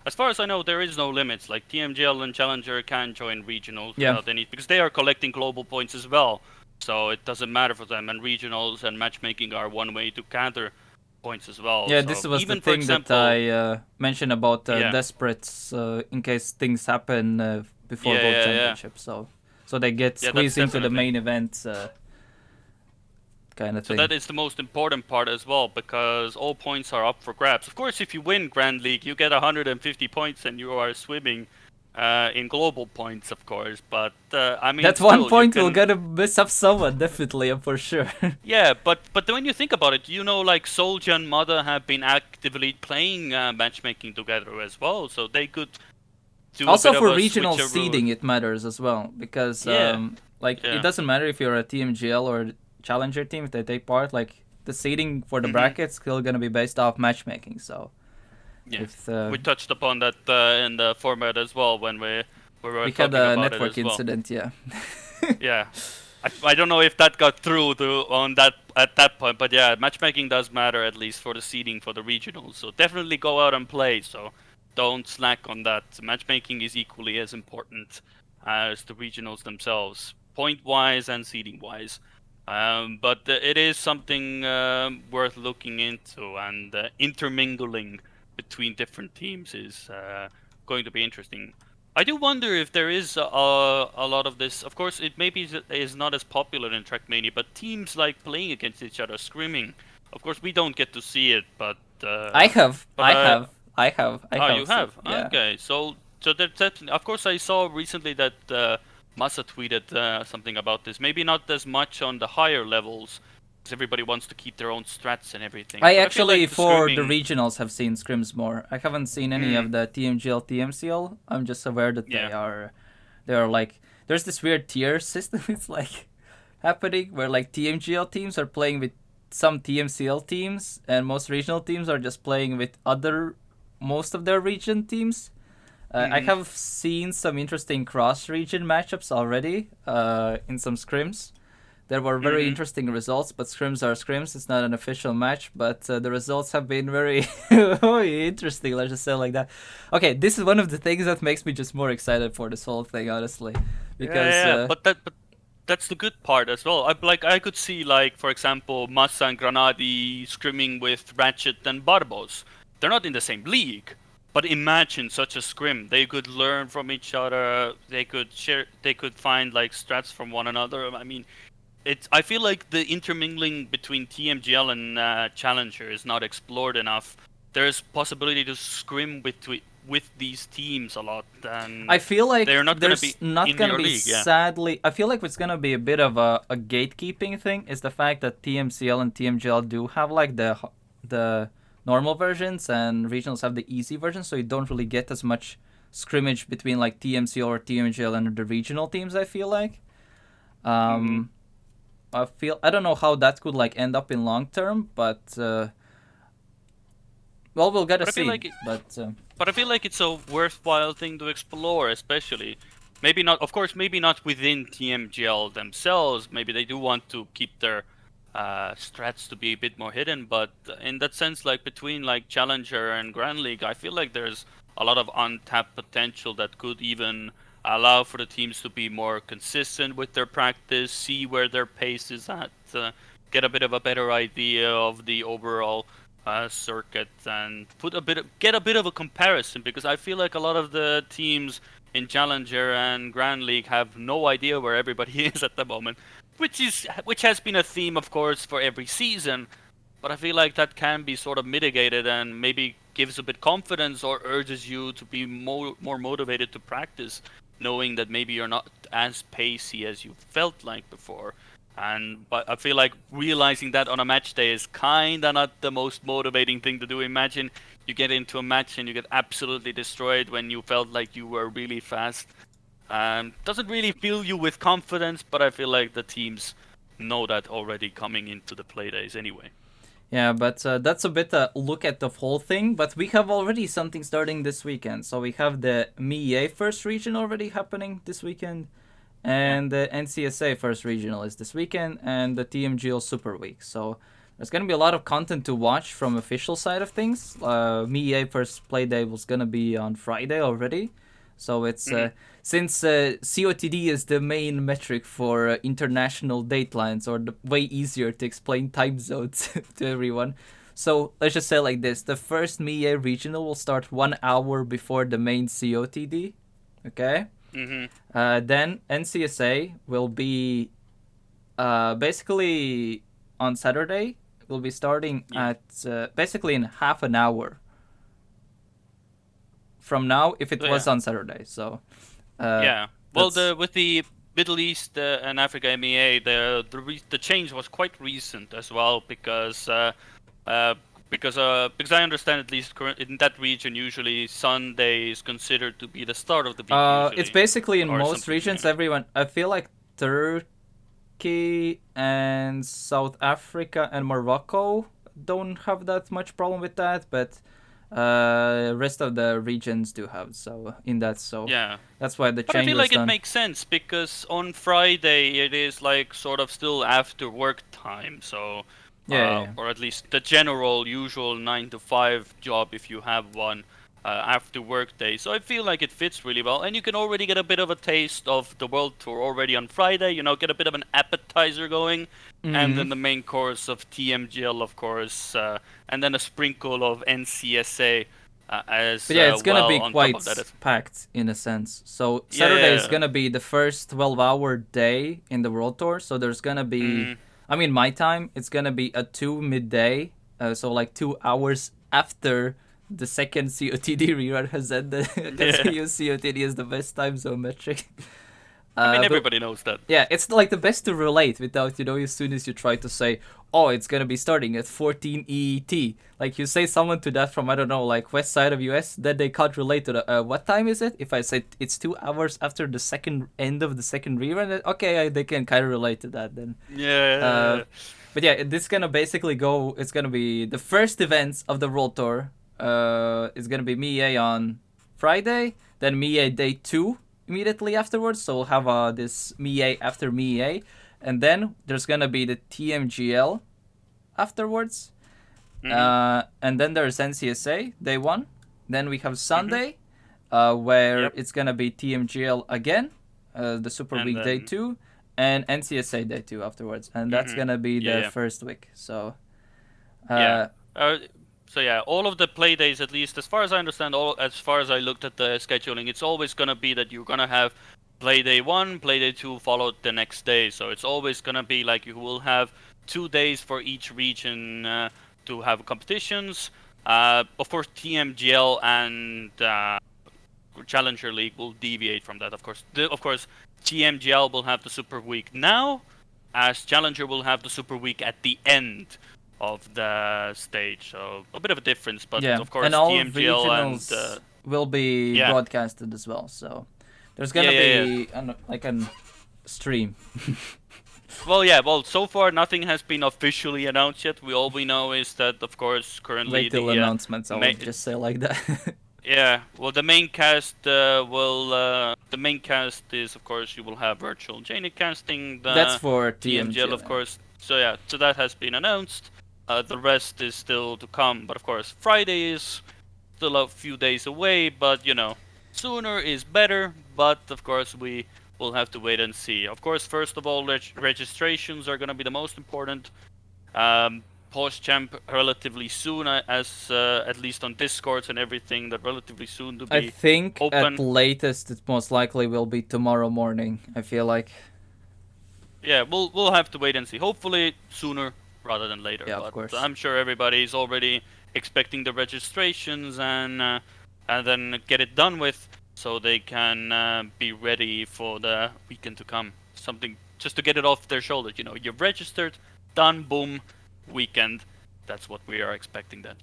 as far as I know, there is no limits. Like TMGL and Challenger can join regionals yeah, without any, because they are collecting global points as well. So it doesn't matter for them. And regionals and matchmaking are one way to gather points as well. yeah. This So was the even for thing that example, I mentioned about yeah, desperates in case things happen before yeah, World yeah, yeah, Championship. So they get yeah, that's squeezed into the definitely. main event. kind of So thing. that is the most important part as well, because all points are up for grabs. Of course, if you win Grand League, you get 150 points and you are swimming in global points, of course. But I mean, That one still, you point will can. gonna mess up someone, definitely, I'm for sure. Yeah, but when you think about it, like Solja and Mother have been actively playing matchmaking together as well, so they could do a Also bit of for a regional switcheroo. seeding, it matters as well because Yeah, like it yeah. doesn't matter if you're a TMGL or challenger team if they take part. Like the seeding for the Hmm. brackets still gonna be based off matchmaking. So Yeah, if we touched upon that in the format as well when we were we had talking a about it network as well. incident, yeah. Yeah, I don't know if that got through to on that at that point, but yeah, matchmaking does matter at least for the seeding for the regionals. So definitely go out and play. So don't slack on that. Matchmaking is equally as important as the regionals themselves, point wise and seeding wise. But it is something worth looking into, and intermingling between different teams is going to be interesting. I do wonder if there is a lot of this. Of course, it maybe is not as popular in Trackmania, but teams like playing against each other, screaming. Of course, we don't get to see it, but I have, but I I oh, you have, have. yeah. Okay, so that of course I saw recently that Massa tweeted something about this. Maybe not as much on the higher levels, because everybody wants to keep their own strats and everything. I But I feel actually like the for the screaming. regionals have seen scrims more. I haven't seen any Mm, of the TMGL TMCL. I'm just aware that yeah. they are like there's this weird tier system. It's like happening where like TMGL teams are playing with some TMCL teams and most regional teams are just playing with other most of their region teams. I Hmm. have seen some interesting cross region matchups already in some scrims. There were very Hmm. interesting results, but scrims are scrims. It's not an official match, but the results have been very, very interesting. Let's just say it like that. Okay, this is one of the things that makes me just more excited for this whole thing, honestly, Yeah, because yeah, but that's the good part as well. I could see like for example Massa and Granadi scrimming with Ratchet and Barbos. They're not in the same league, but imagine such a scrim. They could learn from each other. They could share. They could find like strats from one another. I mean, it's. I feel like the intermingling between TMGL and Challenger is not explored enough. There's possibility to scrim with these teams a lot, I and feel like they're not gonna there's be not in gonna your be league. Yeah. sadly. I feel like what's gonna be a bit of a gatekeeping thing is the fact that TMCL and TMGL do have like the normal versions and regionals have the easy version, so you don't really get as much scrimmage between like TMCL or TMGL and the regional teams. I feel like. Hmm. Um, I don't know how that could like end up in long term, but well, we'll gotta But I feel see. like But But I feel like it's a worthwhile thing to explore, especially maybe not, of course, maybe not within TMGL themselves. Maybe they do want to keep their strats to be a bit more hidden. But in that sense, like between like Challenger and Grand League, I feel like there's a lot of untapped potential that could even allow for the teams to be more consistent with their practice, see where their pace is at, get a bit of a better idea of the overall circuit and get a bit of a comparison, because I feel like a lot of the teams in Challenger and Grand League have no idea where everybody is at the moment, which has been a theme, of course, for every season. But I feel like that can be sort of mitigated and maybe gives a bit confidence or urges you to be more motivated to practice, knowing that maybe you're not as pacey as you felt like before. And but I feel like realizing that on a match day is kinda not the most motivating thing to do. Imagine you get into a match and you get absolutely destroyed when you felt like you were really fast. Doesn't really fill you with confidence, but I feel like the teams know that already coming into the play days anyway. yeah, but that's a bit a look at the whole thing. But we have already something starting this weekend. So we have the MEA first region already happening this weekend, Yeah. and the NCSA first regional is this weekend, and the TMGL Super Week. So there's gonna be a lot of content to watch from official side of things. MEA first play day was gonna be on Friday already, so it's Hmm. since COTD is the main metric for international datelines, or the way easier to explain time zones to everyone. So let's just say it like this: the first MEA regional will start 1 hour before the main COTD. Okay. Hmm. Then NCSA will be basically on Saturday. It will be starting Yeah. at basically in half an hour from now if it So was yeah. on Saturday. So Yeah. Well, that's the with the Middle East and Africa MEA, the change was quite recent as well uh, because I understand at least in that region usually Sunday is considered to be the start of the week it's usually, basically in or most something. regions. Yeah. Everyone, I feel like Turkey and South Africa and Morocco don't have that much problem with that, but rest of the regions do have. So in that, so Yeah. that's why the But I change feel was like it done. makes sense because on Friday it is like sort of still after work time, so Yeah. or at least the general usual 9 to 5 job if you have one after work day. So I feel like it fits really well, and you can already get a bit of a taste of the World Tour already on Friday. You know, get a bit of an appetizer going, and Mm-hmm. then the main course of TMGL, of course, and then a sprinkle of NCSA as But yeah, it's gonna well be on top quite of that. packed in a sense. So Yeah, Saturday is yeah. gonna be the first 12-hour day in the World Tour. So there's gonna be, Mm. I mean, my time it's gonna be at 2 midday. So like 2 hours after the second COTD rerun has ended, because I Yeah. use COTD as the best time zone metric. I mean, But everybody knows that. yeah, it's like the best to relate without, as soon as you try to say, oh, it's gonna be starting at 14 EET. Like you say someone to that from, I don't know, like west side of US, then they can't relate to the, what time is it? If I say it's 2 hours after the second end of the second rerun, then okay, they can kind of relate to that then. Uh, Yeah. but yeah, this gonna basically go, it's gonna be the first events of the World Tour. It's gonna be MIE on Friday, then MIE day 2 immediately afterwards. So we'll have this MIE after MIE, and then there's gonna be the TMGL afterwards, Mhm. and then there's NCSA day 1. Then we have Mhm. Sunday, where Yep. it's gonna be TMGL again, the Super And Week day then. 2, and NCSA day 2 afterwards, and that's Mhm. gonna be Yeah. the Yeah. first week. So Yeah. uh, Uh, so yeah, all of the play days, at least as far as I understand, all as far as I looked at the scheduling, it's always gonna be that you're gonna have play day 1, play day 2 followed the next day. So it's always gonna be like you will have 2 days for each region to have competitions. Of course, TMGL and Challenger League will deviate from that. Of course, TMGL will have the Super Week now, as Challenger will have the Super Week at the end of the stage. So a bit of a difference, but yeah, of and course all TMGL and regionals will be yeah, broadcasted as well. So there's yeah, gonna yeah, yeah. be like an stream. Well, yeah. Well, so far nothing has been officially announced yet. All we know is that, of course, currently Wait till the announcements. I will ma- just say like that. yeah, well, the main cast the main cast is, of course, you will have virtual Janik casting That's the for TMGL, TMGL. of Yeah. course. So yeah, so that has been announced. The rest is still to come, but of course, Friday is still a few days away. But sooner is better. But of course, we will have to wait and see. Of course, first of all, registrations are going to be the most important. Post champ relatively soon, as at least on Discords and everything, that relatively soon to I be think at open. latest it most likely will be tomorrow morning. I feel like. Yeah, we'll have to wait and see. Hopefully sooner rather than later, Yeah, of but course. I'm sure everybody's already expecting the registrations and then get it done with, so they can be ready for the weekend to come. Something just to get it off their shoulders. You've registered, done, boom, weekend. That's what we are expecting then.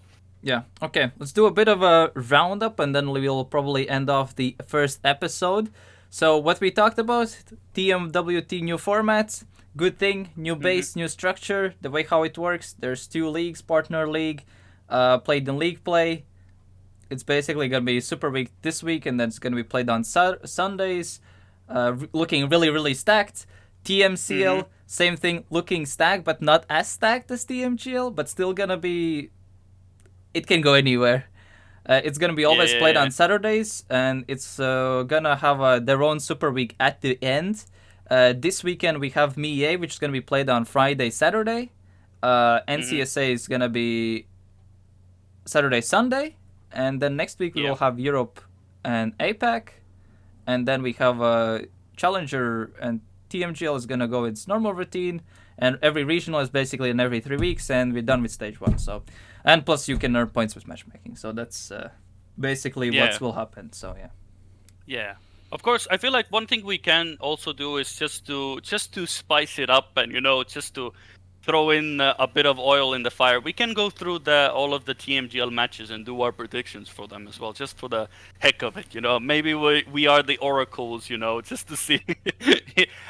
Yeah. Okay. Let's do a bit of a roundup, and then we will probably end off the first episode. So what we talked about: TMWT new formats. Good thing, new Mhm. base, new structure. The way how it works. There's 2 leagues: partner league, played in league play. It's basically gonna be Super Week this week, and then it's gonna be played on Sundays. Looking really really stacked. Mhm. TMCL, same thing, looking stacked, but not as stacked as TMGL, but still gonna be, it can go anywhere. It's gonna be Yeah, always yeah, played yeah. on Saturdays, and it's gonna have their own Super Week at the end. This weekend we have MIE, which is gonna be played on Friday, Saturday. Mhm. NCSA is gonna be Saturday, Sunday, and then next week we Yeah. will have Europe and APAC, and then we have Challenger and TMGL is gonna go its normal routine, and every regional is basically in every 3 weeks, and we're done with stage 1. So, and plus you can earn points with matchmaking. So that's basically what will happen. So yeah. Yeah. Of course, I feel like one thing we can also do is just to spice it up, and just to throw in a bit of oil in the fire. We can go through all of the TMGL matches and do our predictions for them as well, just for the heck of it. Maybe we are the oracles. Just to see.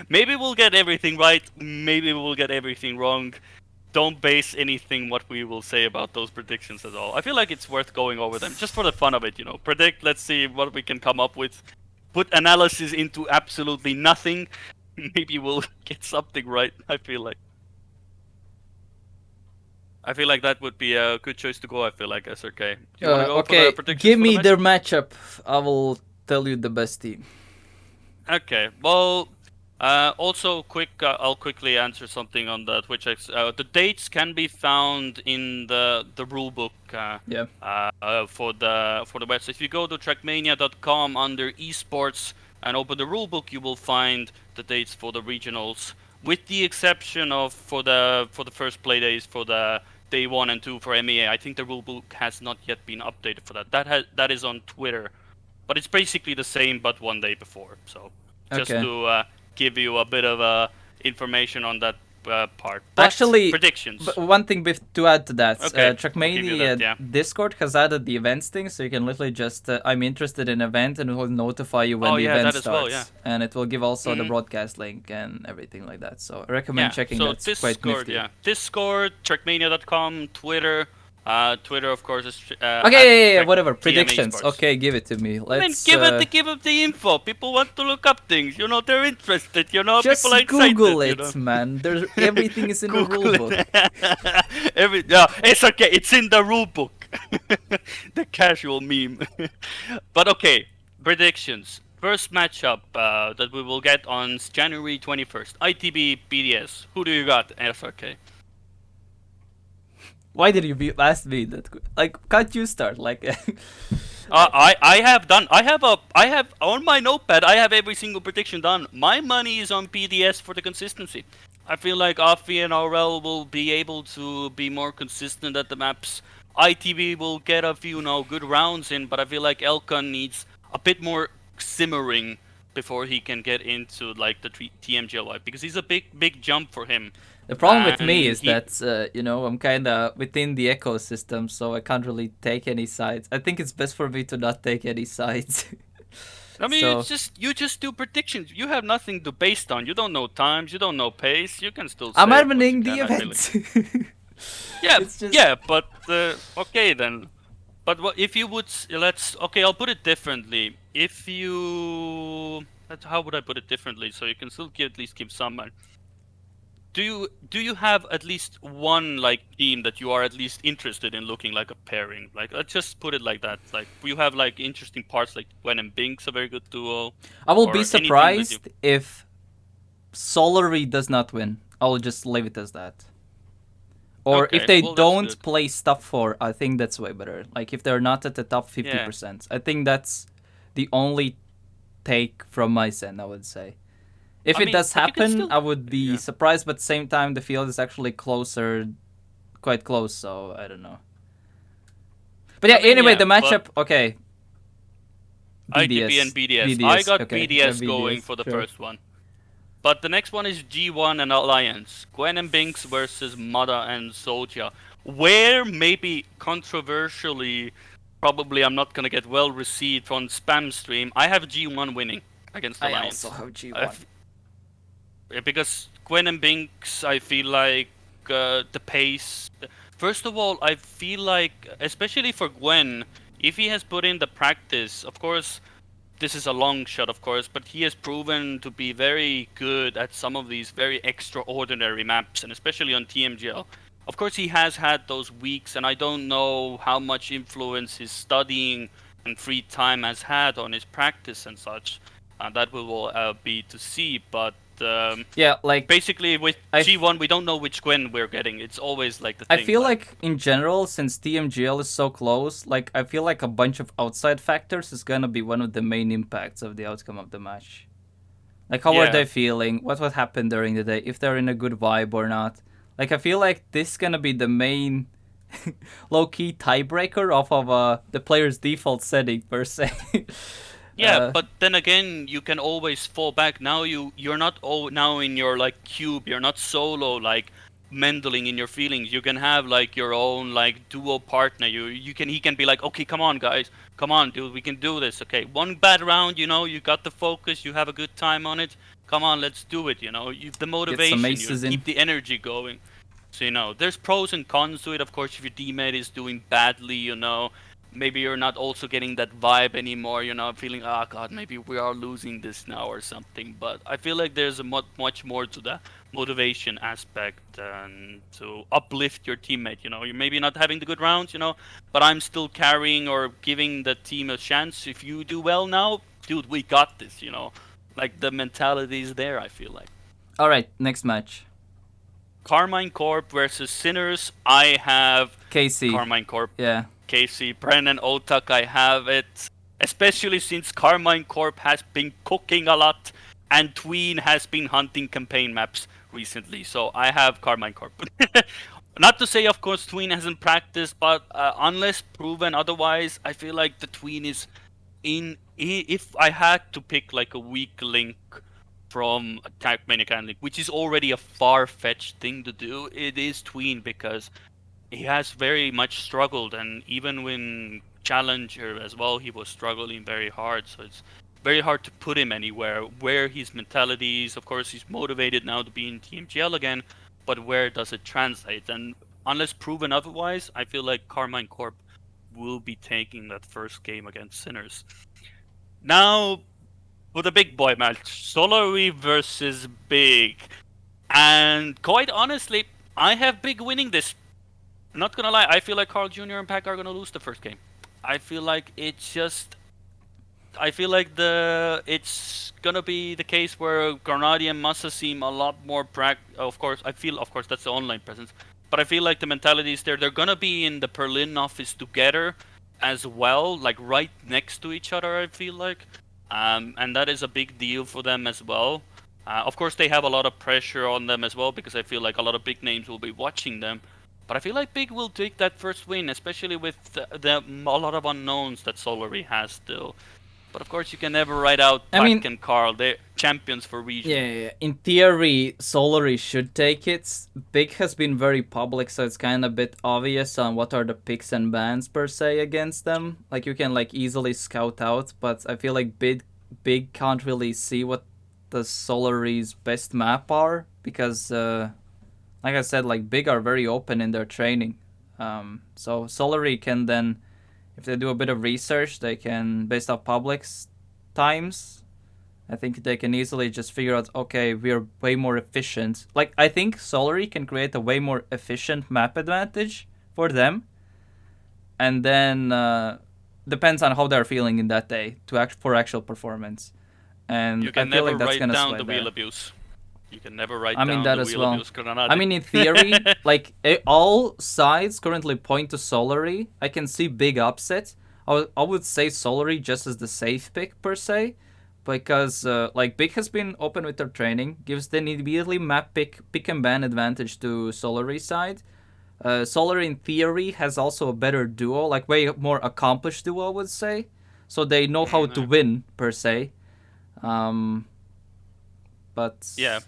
Maybe we'll get everything right. Maybe we'll get everything wrong. Don't base anything what we will say about those predictions at all. I feel like it's worth going over them just for the fun of it. Predict. Let's see what we can come up with. Put analysis into absolutely nothing. Maybe we'll get something right. I feel like that would be a good choice to go. I feel like SRK. Do you want to go for the predictions? Give me their matchup. I will tell you the best team. Okay. Well, also I'll quickly answer something on the Twitch X. The dates can be found in the rulebook. For the website. If you go to Trackmania.com under Esports and open the rulebook, you will find the dates for the regionals, with the exception of for the first play days for the day 1 and 2 for MEA. I think the rulebook has not yet been updated for that. That is on Twitter, but it's basically the same but one day before. So just to give you a bit of information on that part. But actually, predictions. But one thing to add to that, Trackmania Discord has added the events thing, so you can literally just I'm interested in event, and it will notify you when the event starts, and it will give also the broadcast link and everything like that. So I recommend checking that. It's quite nifty. Discord, Trackmania.com, Twitter. Twitter, of course, is whatever. Predictions. Okay, give it to me. Let's give up the info. People want to look up things. They're interested. Just people are Google excited, it, man. Everything is in the rulebook. It's okay. It's in the rulebook. The casual meme. But okay, predictions. First matchup that we will get on January 21st. ITB BDS. Who do you got, SRK? Why did you ask me that? Like, can't you start? Like, I have on my notepad. I have every single prediction done. My money is on PDS for the consistency. I feel like Afi and RL will be able to be more consistent at the maps. ITB will get a few good rounds in, but I feel like Elkan needs a bit more simmering before he can get into like the TMGL life, because he's a big jump for him. The problem with me is that, I'm kind of within the ecosystem, so I can't really take any sides. I think it's best for me to not take any sides. I mean, you just do predictions. You have nothing to base on. You don't know times. You don't know pace. You can still say I'm admining the event. But okay then. But if you would, I'll put it differently. How would I put it differently so you can still at least keep some. Do you have at least one team that you are at least interested in looking like a pairing? Let's just put it like that. Like you have interesting parts like Gwen and Binks, a very good duo. I will be surprised if Solary does not win. I will just leave it as that. Or if they don't play stuff 4, I think that's way better. Like if they're not at the top 50%. I think that's the only take from my end, I would say. If it does happen, I would be surprised, but at the same time, the field is actually quite close, so I don't know. But anyway, the matchup, okay. ITB and BDS. I got BDS going for the first one. But the next one is G1 and Alliance. Gwen and Binks versus Mada and Soja. Where maybe controversially, probably I'm not going to get well received on spam stream, I have G1 winning against Alliance. I also have G1. Because Gwen and Binks, I feel like the pace. First of all, I feel like, especially for Gwen, if he has put in the practice, of course, this is a long shot, of course, but he has proven to be very good at some of these very extraordinary maps, and especially on TMGL. Of course, he has had those weeks, and I don't know how much influence his studying and free time has had on his practice and such. That will be to see, but basically with G1 we don't know which Gwen we're getting. It's always the thing. I feel like in general, since TMGL is so close, I feel like a bunch of outside factors is gonna be one of the main impacts of the outcome of the match. Like, how are Yeah. they feeling? What would happen during the day? If they're in a good vibe or not? Like, I feel like this is gonna be the main low-key tiebreaker off of the player's default setting per se. Yeah, but then again, you can always fall back. Now you're not now in your like cube. You're not solo like mendling in your feelings. You can have like your own like duo partner. He can be like, okay, come on guys, come on dude, we can do this. Okay, one bad round, you got the focus, you have a good time on it. Come on, let's do it. The Get some motivation, aces in. keep the energy going. So there's pros and cons to it. Of course, if your teammate is doing badly, maybe you're not also getting that vibe anymore, feeling, oh god, maybe we are losing this now or something. But I feel like there's a much more to the motivation aspect and to uplift your teammate. You're maybe not having the good rounds, but I'm still carrying or giving the team a chance. If you do well now, dude, we got this. Like the mentality is there, I feel like. All right, next match. Carmine Corp versus Sinners. I have KC. Carmine Corp. Yeah. KC, Brennan, Otak, I have it. Especially since Carmine Corp has been cooking a lot and Tween has been hunting campaign maps recently. So I have Carmine Corp. Not to say, of course, Tween hasn't practiced, but unless proven otherwise, I feel like the Tween is if I had to pick like a weak link from Trackmania, which is already a far-fetched thing to do, it is Tween because he has very much struggled, and even when Challenger as well, he was struggling very hard. So it's very hard to put him anywhere. Where his mentality is, of course, he's motivated now to be in TMGL again, but where does it translate? And unless proven otherwise, I feel like Carmine Corp will be taking that first game against Sinners. Now, for the big boy match, Solary versus Big. And quite honestly, I have Big winning this. I'm not gonna lie, I feel like Carl Jr. and Pac are gonna lose the first game. I feel like it's gonna be the case where Granadi and Massa seem a lot more Of course, that's the online presence, but I feel like the mentality is there. They're gonna be in the Berlin office together as well, like right next to each other. I feel like, and that is a big deal for them as well. Of course, they have a lot of pressure on them as well because I feel like a lot of big names will be watching them. But I feel like Big will take that first win, especially with a lot of unknowns that Solary has still. But of course, you can never write out Pac and Carl. They're champions for region. Yeah. In theory, Solary should take it. Big has been very public, so it's kind of a bit obvious on what are the picks and bans per se against them. Like, you can like easily scout out, but I feel like Big can't really see what the Solary's best map are because, like I said, like Big are very open in their training. So Solary can then, if they do a bit of research, they can, based off public's times, I think they can easily just figure out, okay, we're way more efficient. Like, I think Solary can create a way more efficient map advantage for them. And then depends on how they're feeling in that day for actual performance. And you can I feel never like that's write gonna down sway the there. wheel abuse. You can never write I mean down that the as wheel well. abuse. I mean, in theory, like all sides currently point to Solary. I can see big upsets. I would say Solary just as the safe pick per se, because like Big has been open with their training, gives the immediately map pick and ban advantage to Solary side. Solary in theory has also a better duo, like way more accomplished duo, I would say. So they know how to win per se. But yeah,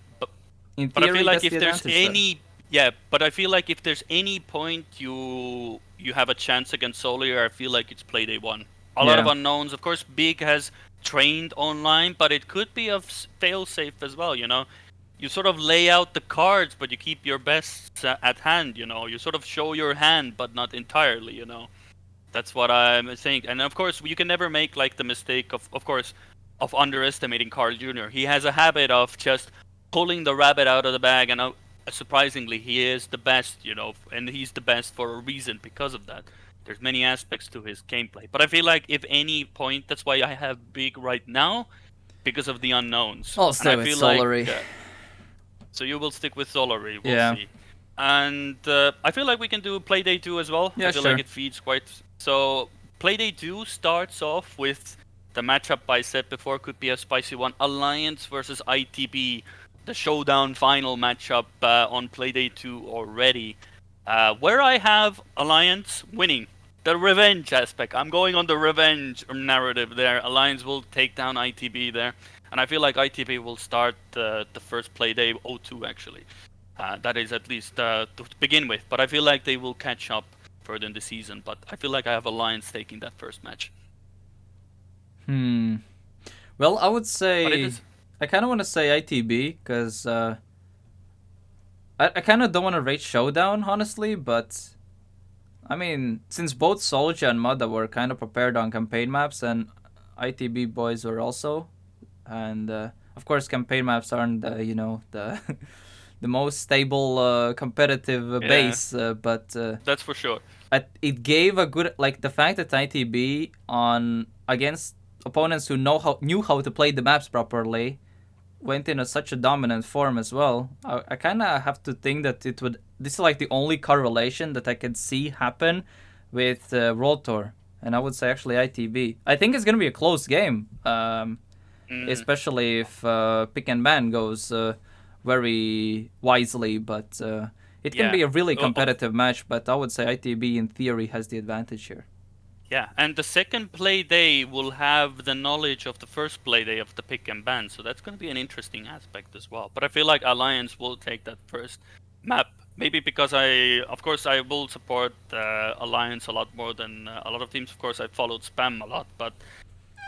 in but I theory, feel like that's the if there's advantage there. but I feel like if there's any point you have a chance against Solier, I feel like it's play day one. A lot of unknowns. Of course, Big has trained online, but it could be a fail safe as well. You sort of lay out the cards, but you keep your best at hand. You sort of show your hand, but not entirely. That's what I'm saying. And of course, you can never make like the mistake of underestimating Carl Jr. He has a habit of just pulling the rabbit out of the bag, and surprisingly, he is the best, and he's the best for a reason because of that. There's many aspects to his gameplay, but I feel like if any point, that's why I have Big right now, because of the unknowns. I'll stay with Solary. So you will stick with Solary, we'll see. And I feel like we can do Playday 2 as well. Yeah, I feel like it feeds quite... So Playday 2 starts off with the matchup I said before could be a spicy one. Alliance versus ITB, the showdown final matchup on Playday 2 already. Where I have Alliance winning. The revenge aspect. I'm going on the revenge narrative there. Alliance will take down ITB there. And I feel like ITB will start the first Playday 0-2 actually. That is at least to begin with. But I feel like they will catch up further in the season. But I feel like I have Alliance taking that first match. Well, I would But it say is. I kind of want to say ITB because I kind of don't want to rate Showdown, honestly, but I mean, since both Soldier and Mada were kind of prepared on campaign maps, and ITB boys were also, and of course, campaign maps aren't the the most stable competitive Yeah, base, but that's for sure. it gave a good like the fact that ITB on against opponents who knew how to play the maps properly went in such a dominant form as well. I kind of have to think that it would. This is like the only correlation that I can see happen with World Tour, and I would say actually ITB. I think it's gonna be a close game, Mm, especially if pick and ban goes very wisely. But it can yeah. be a really O- of competitive match. But I would say ITB in theory has the advantage here. Yeah, and the second play day will have the knowledge of the first play day of the pick and ban, so that's going to be an interesting aspect as well. But I feel like Alliance will take that first map, maybe because of course, I will support Alliance a lot more than a lot of teams. Of course, I followed Spam a lot, but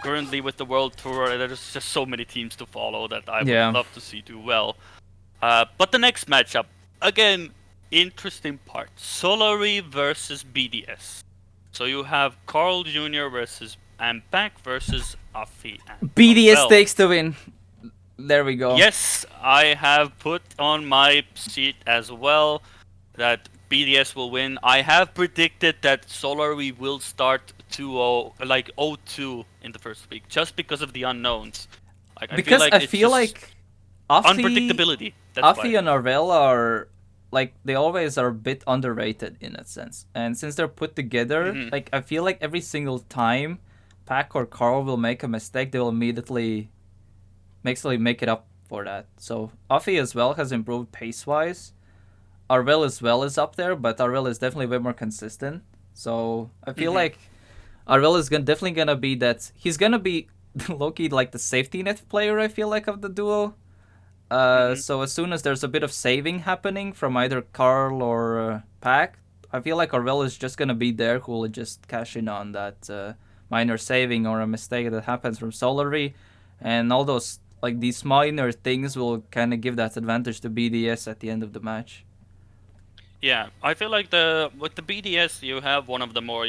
currently with the World Tour, there's just so many teams to follow that I would Yeah. love to see do well. But the next matchup, again, interesting part: Solary versus BDS. So you have Carl Jr. versus APAC versus Afi and BDS Avel. takes the win. There we go. Yes, I have put on my sheet as well that BDS will win. I have predicted that Solary will start 2-0, like 0-2 in the first week, just because of the unknowns. Like I feel Because like I it's feel just like Afi, unpredictability. That's why. Afi and Arvel are like they always are a bit underrated in a sense. And since they're put together, Hmm. like I feel like every single time Pac or Carl will make a mistake, they will immediately make it up for that. So Afi as well has improved pace wise. Arvel as well is up there, but Arvel is definitely way more consistent. So I feel Hmm. like Arvel is definitely gonna be that. He's gonna be Loki like the safety net player. I feel like of the duo. Hmm. So as soon as there's a bit of saving happening from either Carl or Pac, I feel like Arvel is just gonna be there who will just cash in on that minor saving or a mistake that happens from Solary, and all those like these minor things will kind of give that advantage to BDS at the end of the match. Yeah, I feel like the with the BDS you have one of the more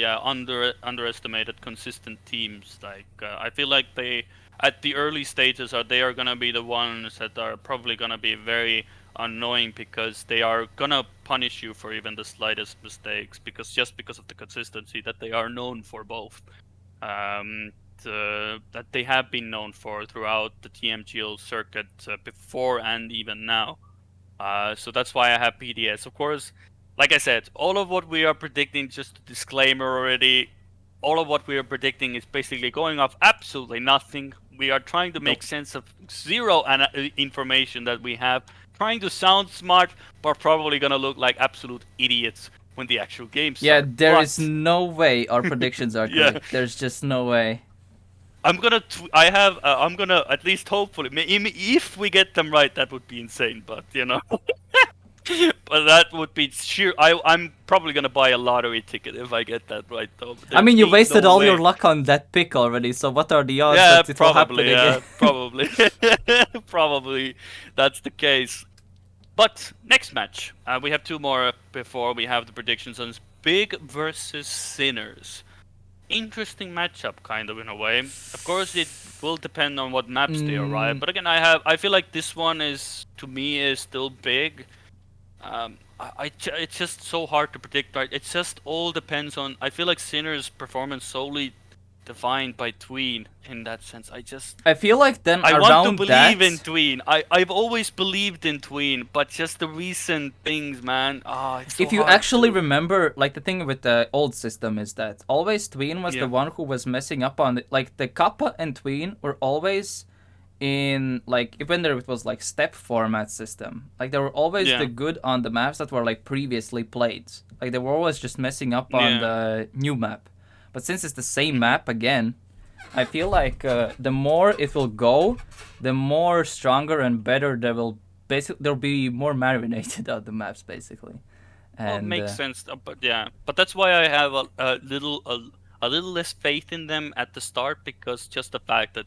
underestimated consistent teams. Like I feel like they at the early stages they are gonna be the ones that are probably gonna be very annoying because they are gonna punish you for even the slightest mistakes because of the consistency that they are known for both. Um, that they have been known for throughout the TMGL circuit before and even now. So that's why I have PDS. Of course, like I said, all of what we are predicting, just a disclaimer already, all of what we are predicting is basically going off absolutely nothing. We are trying to make Nope. sense of zero information that we have, trying to sound smart, but probably gonna look like absolute idiots when the actual game Yeah, starts. there is But no way our predictions are yeah, correct. There's just no way. I have. I'm gonna at least hopefully. If we get them right, that would be insane. But but that would be sheer. I'm probably gonna buy a lottery ticket if I get that right, though. But I there mean, you ain't wasted no all your way. luck on that pick already, so what are the odds Yeah, that it will happen probably. again? Yeah, probably. Probably that's the case. But next match, we have two more before we have the predictions on Big versus Sinners. Interesting matchup, kind of in a way. Of course, it will depend on what maps they arrive. Mm, But again, I feel like this one is to me is still big. It's just so hard to predict, right? It just all depends on. I feel like Sinner's performance solely defined by Tween in that sense. I feel like then I want to around believe in that, Tween. I've always believed in Tween, but just the recent things, man. It's so if you hard actually to. remember, like the thing with the old system is that always Tween was the Yeah. one who was messing up on it. Like the Kappa and Tween were always in like even there it was like step format system. Like they were always the Yeah. good on the maps that were like previously played. Like they were always just messing up on Yeah. the new map. But since it's the same Hmm. map again, I feel like the more it will go, the more stronger and better they will. Basically, there'll be more marinated on the maps basically, Well, it and makes sense, but yeah, but that's why I have a little less faith in them at the start because just the fact that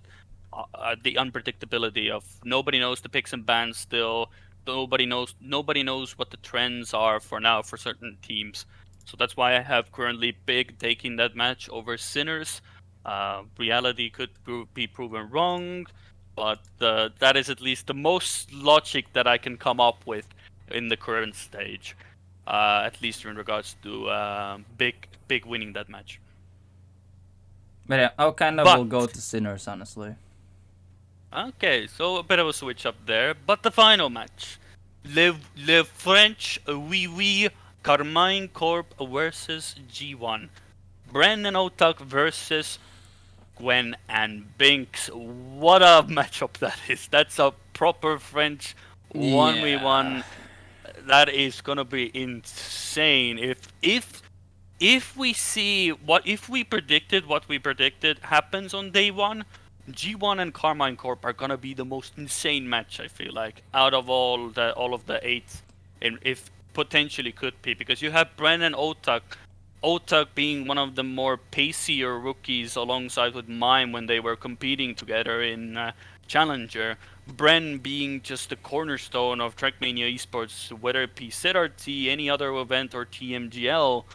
the unpredictability of nobody knows the picks and bans still, nobody knows what the trends are for now for certain teams. So that's why I have currently Big taking that match over Sinners. Reality could be proven wrong, but that is at least the most logic that I can come up with in the current stage, at least in regards to big winning that match. but yeah, I kind of will go But to Sinners honestly. okay, so a bit of a switch up there. But the final match, Le French Oui Oui Carmine Corp versus G1, Brandon Otak versus Gwen and Binks. What a matchup that is! That's a proper French 1v1. Yeah. That is gonna be insane. If we see what if we predicted what we predicted happens on day one, G1 and Carmine Corp are gonna be the most insane match. I feel like out of all of the eight, and if potentially could be because you have Brennan Otak. Otak being one of the more pacier rookies alongside with Mime when they were competing together in Challenger. Bren being just the cornerstone of Trackmania Esports, whether it be ZRT, any other event, or TMGL.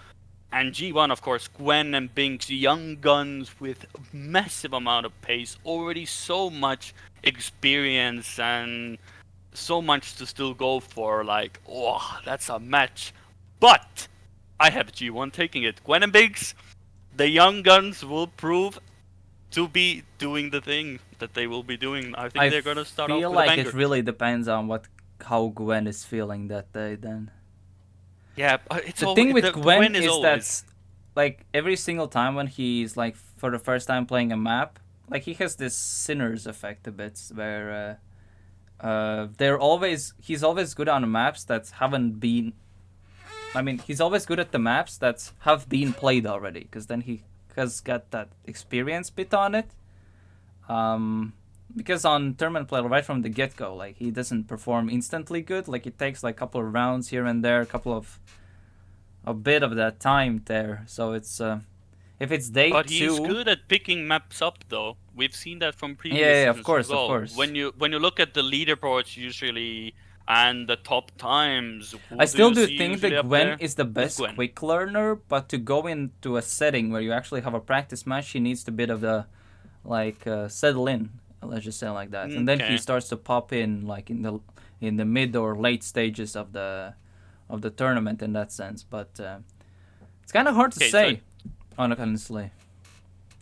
And G1, of course, Gwen and Binks, young guns with massive amount of pace, already so much experience and so much to still go for. Like, oh, that's a match. But I have G1 taking it. Gwen and Binks, the young guns will prove to be doing the thing that they will be doing. I think I they're gonna start off feel with a like it banger. really depends on what how Gwen is feeling that day then. Yeah, it's The always thing with the Gwen Gwen is is always. that like every single time when he's like for the first time playing a map, like he has this Sinners effect a bit where they're always he's always good on maps that haven't been. I mean, he's always good at the maps that have been played already, because then he has got that experience bit on it. Um, because on tournament play right from the get go, like he doesn't perform instantly good. Like it takes like a couple of rounds here and there, a couple of a bit of that time there. So it's if it's day But he's two, good at picking maps up, though. We've seen that from previous yeah, of seasons as course, of well. course. When you look at the leaderboards usually and the top times, I who do still you do see think that usually up Gwen there? is the It's best Gwen. quick learner, but to go into a setting where you actually have a practice match, he needs a bit of the like settle in. Let's just say like that, and then he Okay. starts to pop in like in the mid or late stages of the tournament in that sense. But it's kind of hard to Okay, so say, honestly.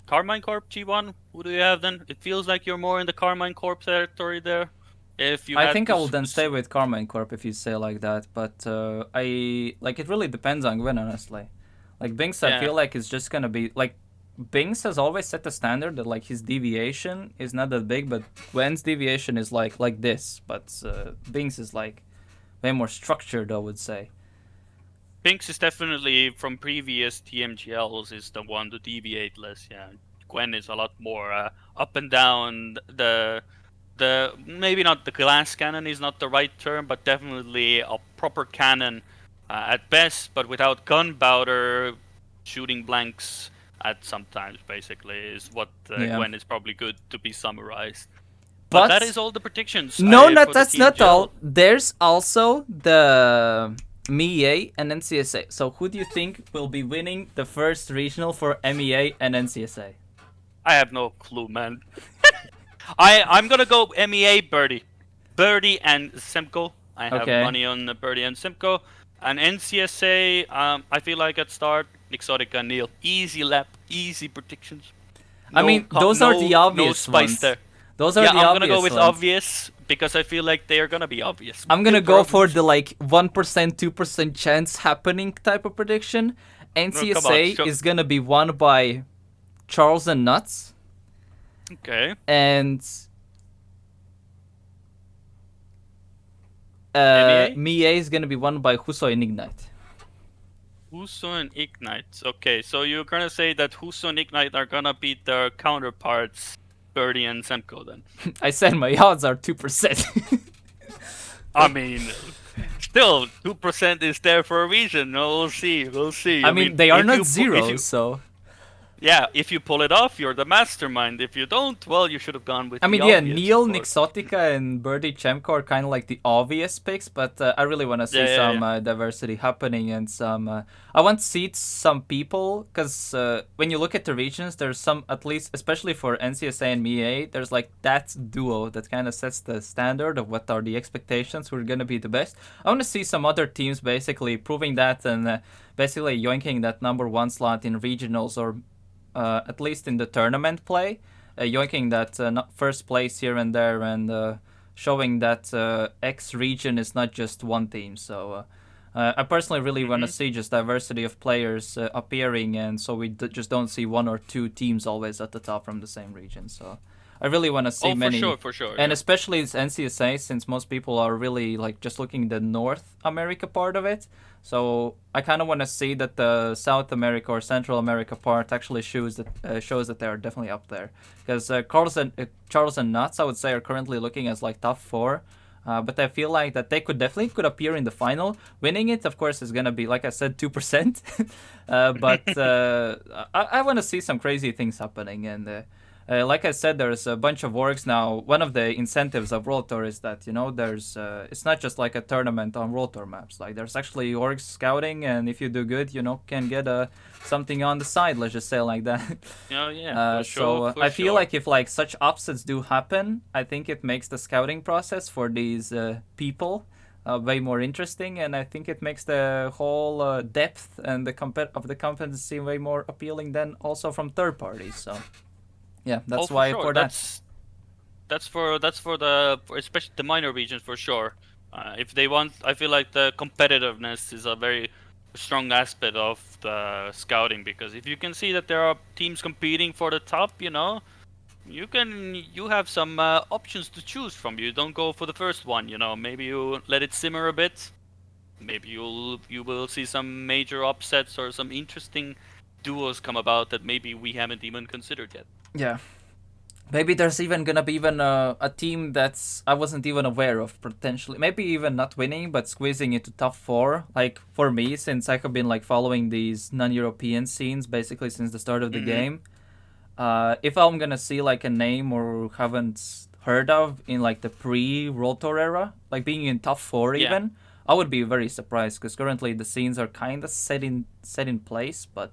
Carmine Corp G1, who do you have then? It feels like you're more in the Carmine Corp territory there. If you I had think to I will then stay with Carmine Corp if you say like that, but I like it really depends on Gwen honestly. Like Binks, I yeah. feel like it's just gonna be like Binks has always set the standard that like his deviation is not that big, but Gwen's deviation is like this, but Binks is like way more structured, I would say. Pinks is definitely from previous TMGLs is the one to deviate less. Yeah, Gwen is a lot more up and down. The maybe not the glass cannon is not the right term, but definitely a proper cannon at best, but without gunpowder, shooting blanks at sometimes basically is what Yeah, Gwen is probably good to be summarized. But that but is all the predictions no, not for the that's not TMGL. all. There's also the MEA and NCSA. So who do you think will be winning the first regional for MEA and NCSA? I have no clue, man. I'm gonna go MEA Birdie, Birdie and Simcoe. I have Okay. money on Birdie and Simcoe, and NCSA. I feel like at start Exotica Neil. Easy lap, easy predictions. I mean, those are the No obvious spice ones. there. Those are Yeah, the I'm gonna go obvious with ones. obvious because I feel like they are gonna be obvious. I'm gonna Super go for obvious. the like 1%, 2% chance happening type of prediction. No, come on. NCSA is gonna be won by Charles and Nuts, Okay. and MEA? MIA is gonna be won by Huso and Ignite. Huso and Ignite. Okay, so you're gonna say that Huso and Ignite are gonna beat their counterparts, Birdie and Semco then? I said my odds are 2%. I mean, still, 2% is there for a reason. No, we'll see. We'll see. I I mean, mean, they are if not you if zero, you so. yeah, if you pull it off, you're the mastermind. If you don't, well, you should have gone with I the mean, yeah, obvious, of Neil, course. Nixotica, and Birdie Chemko are kind of like the obvious picks, but I really want to see Yeah, yeah, some yeah. diversity happening and some. I want to see some people, because when you look at the regions, there's some, at least, especially for NCSA and MEA, there's like that duo that kind of sets the standard of what are the expectations, who are going to be the best. I want to see some other teams basically proving that and basically yoinking that number one slot in regionals or at least in the tournament play, yoinking that first place here and there, and showing that X region is not just one team. So I personally really want to Mm-hmm. see just diversity of players appearing, and so we just don't see one or two teams always at the top from the same region. So I really want to see Oh, many, for sure, and yeah. especially it's NCSA, since most people are really like just looking the North America part of it. So I kind of want to see that the South America or Central America part actually shows that they are definitely up there. Because Charles and Nuts, I would say, are currently looking as like top four. But I feel like that they definitely could appear in the final. Winning it, of course, is gonna be, like I said, 2%. But I want to see some crazy things happening, and like I said, there's a bunch of orgs now. One of the incentives of World Tour is that there's it's not just like a tournament on World Tour maps. Like there's actually orgs scouting, and if you do good, can get something on the side. Let's just say like that. Oh yeah, for sure, So for I feel sure. like if like such upsets do happen, I think it makes the scouting process for these people way more interesting, and I think it makes the whole depth and the of the competency way more appealing than also from third parties. So yeah, Oh, that's for why sure. for that. That's for for especially the minor regions for sure. If they want, I feel like the competitiveness is a very strong aspect of the scouting because if you can see that there are teams competing for the top, you have some options to choose from. You don't go for the first one. Maybe you let it simmer a bit. Maybe you will see some major upsets or some interesting duos come about that maybe we haven't even considered yet. Yeah. Maybe there's even gonna be even a team that's I wasn't even aware of potentially. Maybe even not winning, but squeezing into top four. Like for me, since I have been like following these non-European scenes basically since the start of the Mm-hmm. game. If I'm gonna see like a name or haven't heard of in like the pre-World Tour era, like being in top four Yeah. even, I would be very surprised because currently the scenes are kind of set in place, but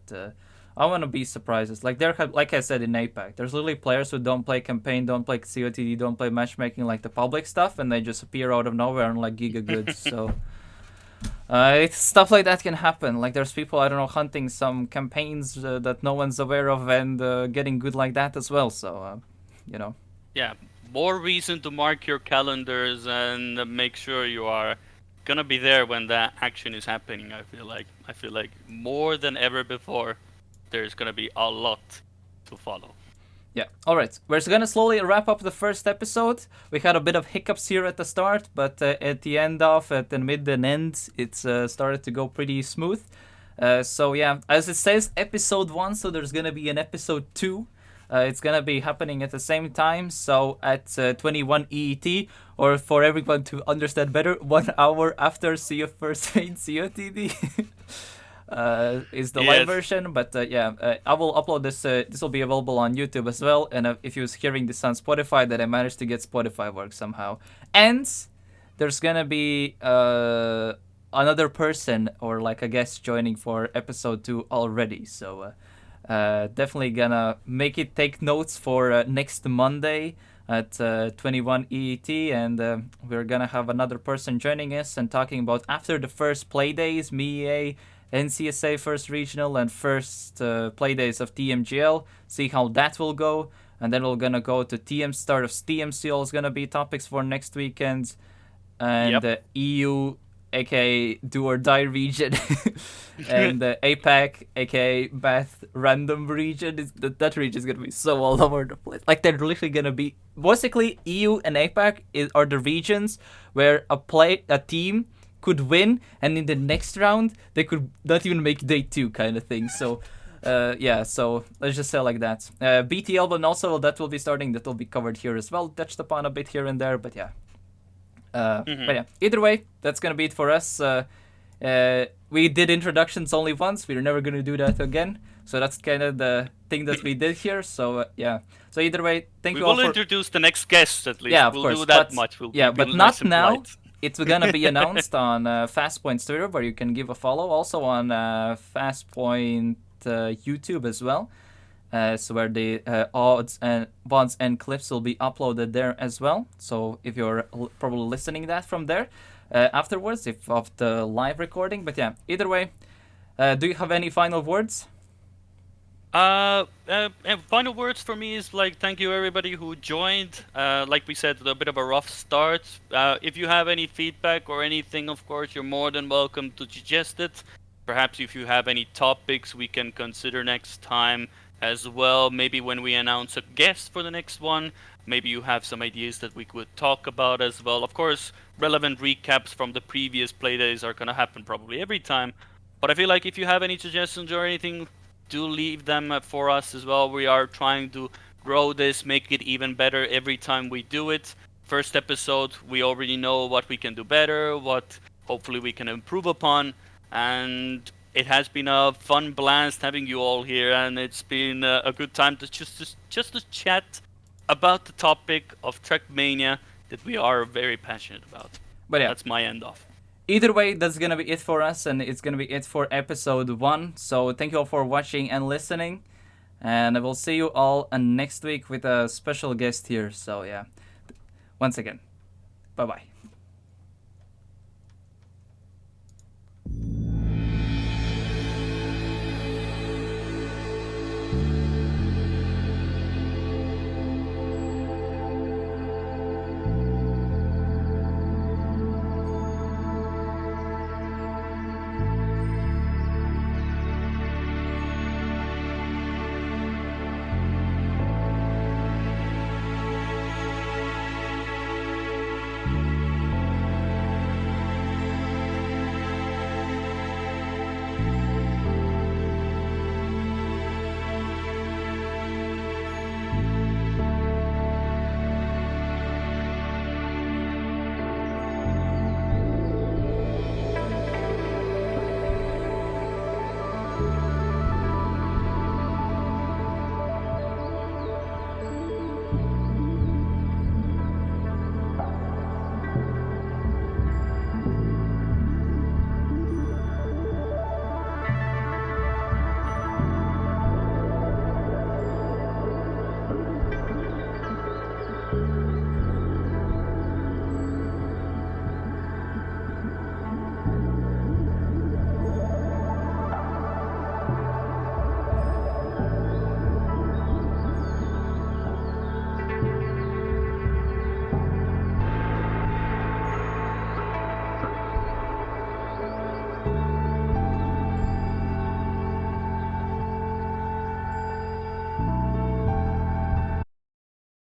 I want to be surprised. It's like like I said in APAC, there's literally players who don't play campaign, don't play COTD, don't play matchmaking like the public stuff, and they just appear out of nowhere and like giga goods. So it's stuff like that can happen. Like there's people I don't know hunting some campaigns that no one's aware of and getting good like that as well. So you know. Yeah, more reason to mark your calendars and make sure you are gonna be there when that action is happening. I feel like more than ever before, there's gonna be a lot to follow. Yeah. All right. We're gonna slowly wrap up the first episode. We had a bit of hiccups here at the start, but at the mid and end, it's started to go pretty smooth. So yeah, as it says, episode 1. So there's gonna be an episode 2. It's gonna be happening at the same time. So at 21 EET, or for everyone to understand better, 1 hour after Sea of First Fate COTD. Is the live Yes. version, but I will upload this. This will be available on YouTube as well. And if you was hearing this on Spotify, that I managed to get Spotify work somehow. And there's gonna be another person or like a guest joining for episode 2 already. So definitely gonna make it take notes for next Monday at 21 EET, and we're gonna have another person joining us and talking about after the first play days, MIA NCSA first regional and first playdays of TMGL. See how that will go, and then we're gonna go to TM start of TMCL is gonna be topics for next weekend, and Yep. EU, aka do or die region, and APAC, aka Bath random region. That region is gonna be so all over the place. Like they're literally gonna be basically EU and APAC are the regions where a team could win, and in the next round they could not even make day 2 kind of thing. So. Yeah, so let's just say like that. BTL, but also that will be starting. That will be covered here as well. Touched upon a bit here and there, but yeah. But yeah, either way, that's gonna be it for us. We did introductions only once. We're never gonna do that again. So that's kind of the thing that we did here. So yeah. So either way, thank We you all will for. introduce the next guest at least. Yeah, of We'll course. do that But much. We'll yeah, keep but it not nice and now. polite. It's gonna be announced on FastPoint's Twitter, where you can give a follow. Also on FastPoint YouTube as well. So where the odds and VODs and clips will be uploaded there as well. So if you're probably listening that from there afterwards, if of the live recording. But yeah, either way, do you have any final words? And final words for me is like thank you everybody who joined. Like we said, a bit of a rough start. If you have any feedback or anything, of course, you're more than welcome to suggest it. Perhaps if you have any topics we can consider next time as well. Maybe when we announce a guest for the next one, maybe you have some ideas that we could talk about as well. Of course, relevant recaps from the previous playdays are gonna happen probably every time. But I feel like if you have any suggestions or anything, do leave them for us as well. We are trying to grow this, make it even better every time we do it. First episode, we already know what we can do better, what hopefully we can improve upon, and it has been a fun blast having you all here, and it's been a good time to just to chat about the topic of Trackmania that we are very passionate about. But yeah, That's my end off. either way, that's gonna be it for us, and it's gonna be it for episode 1. So thank you all for watching and listening, and I will see you all next week with a special guest here. So yeah, once again, bye bye.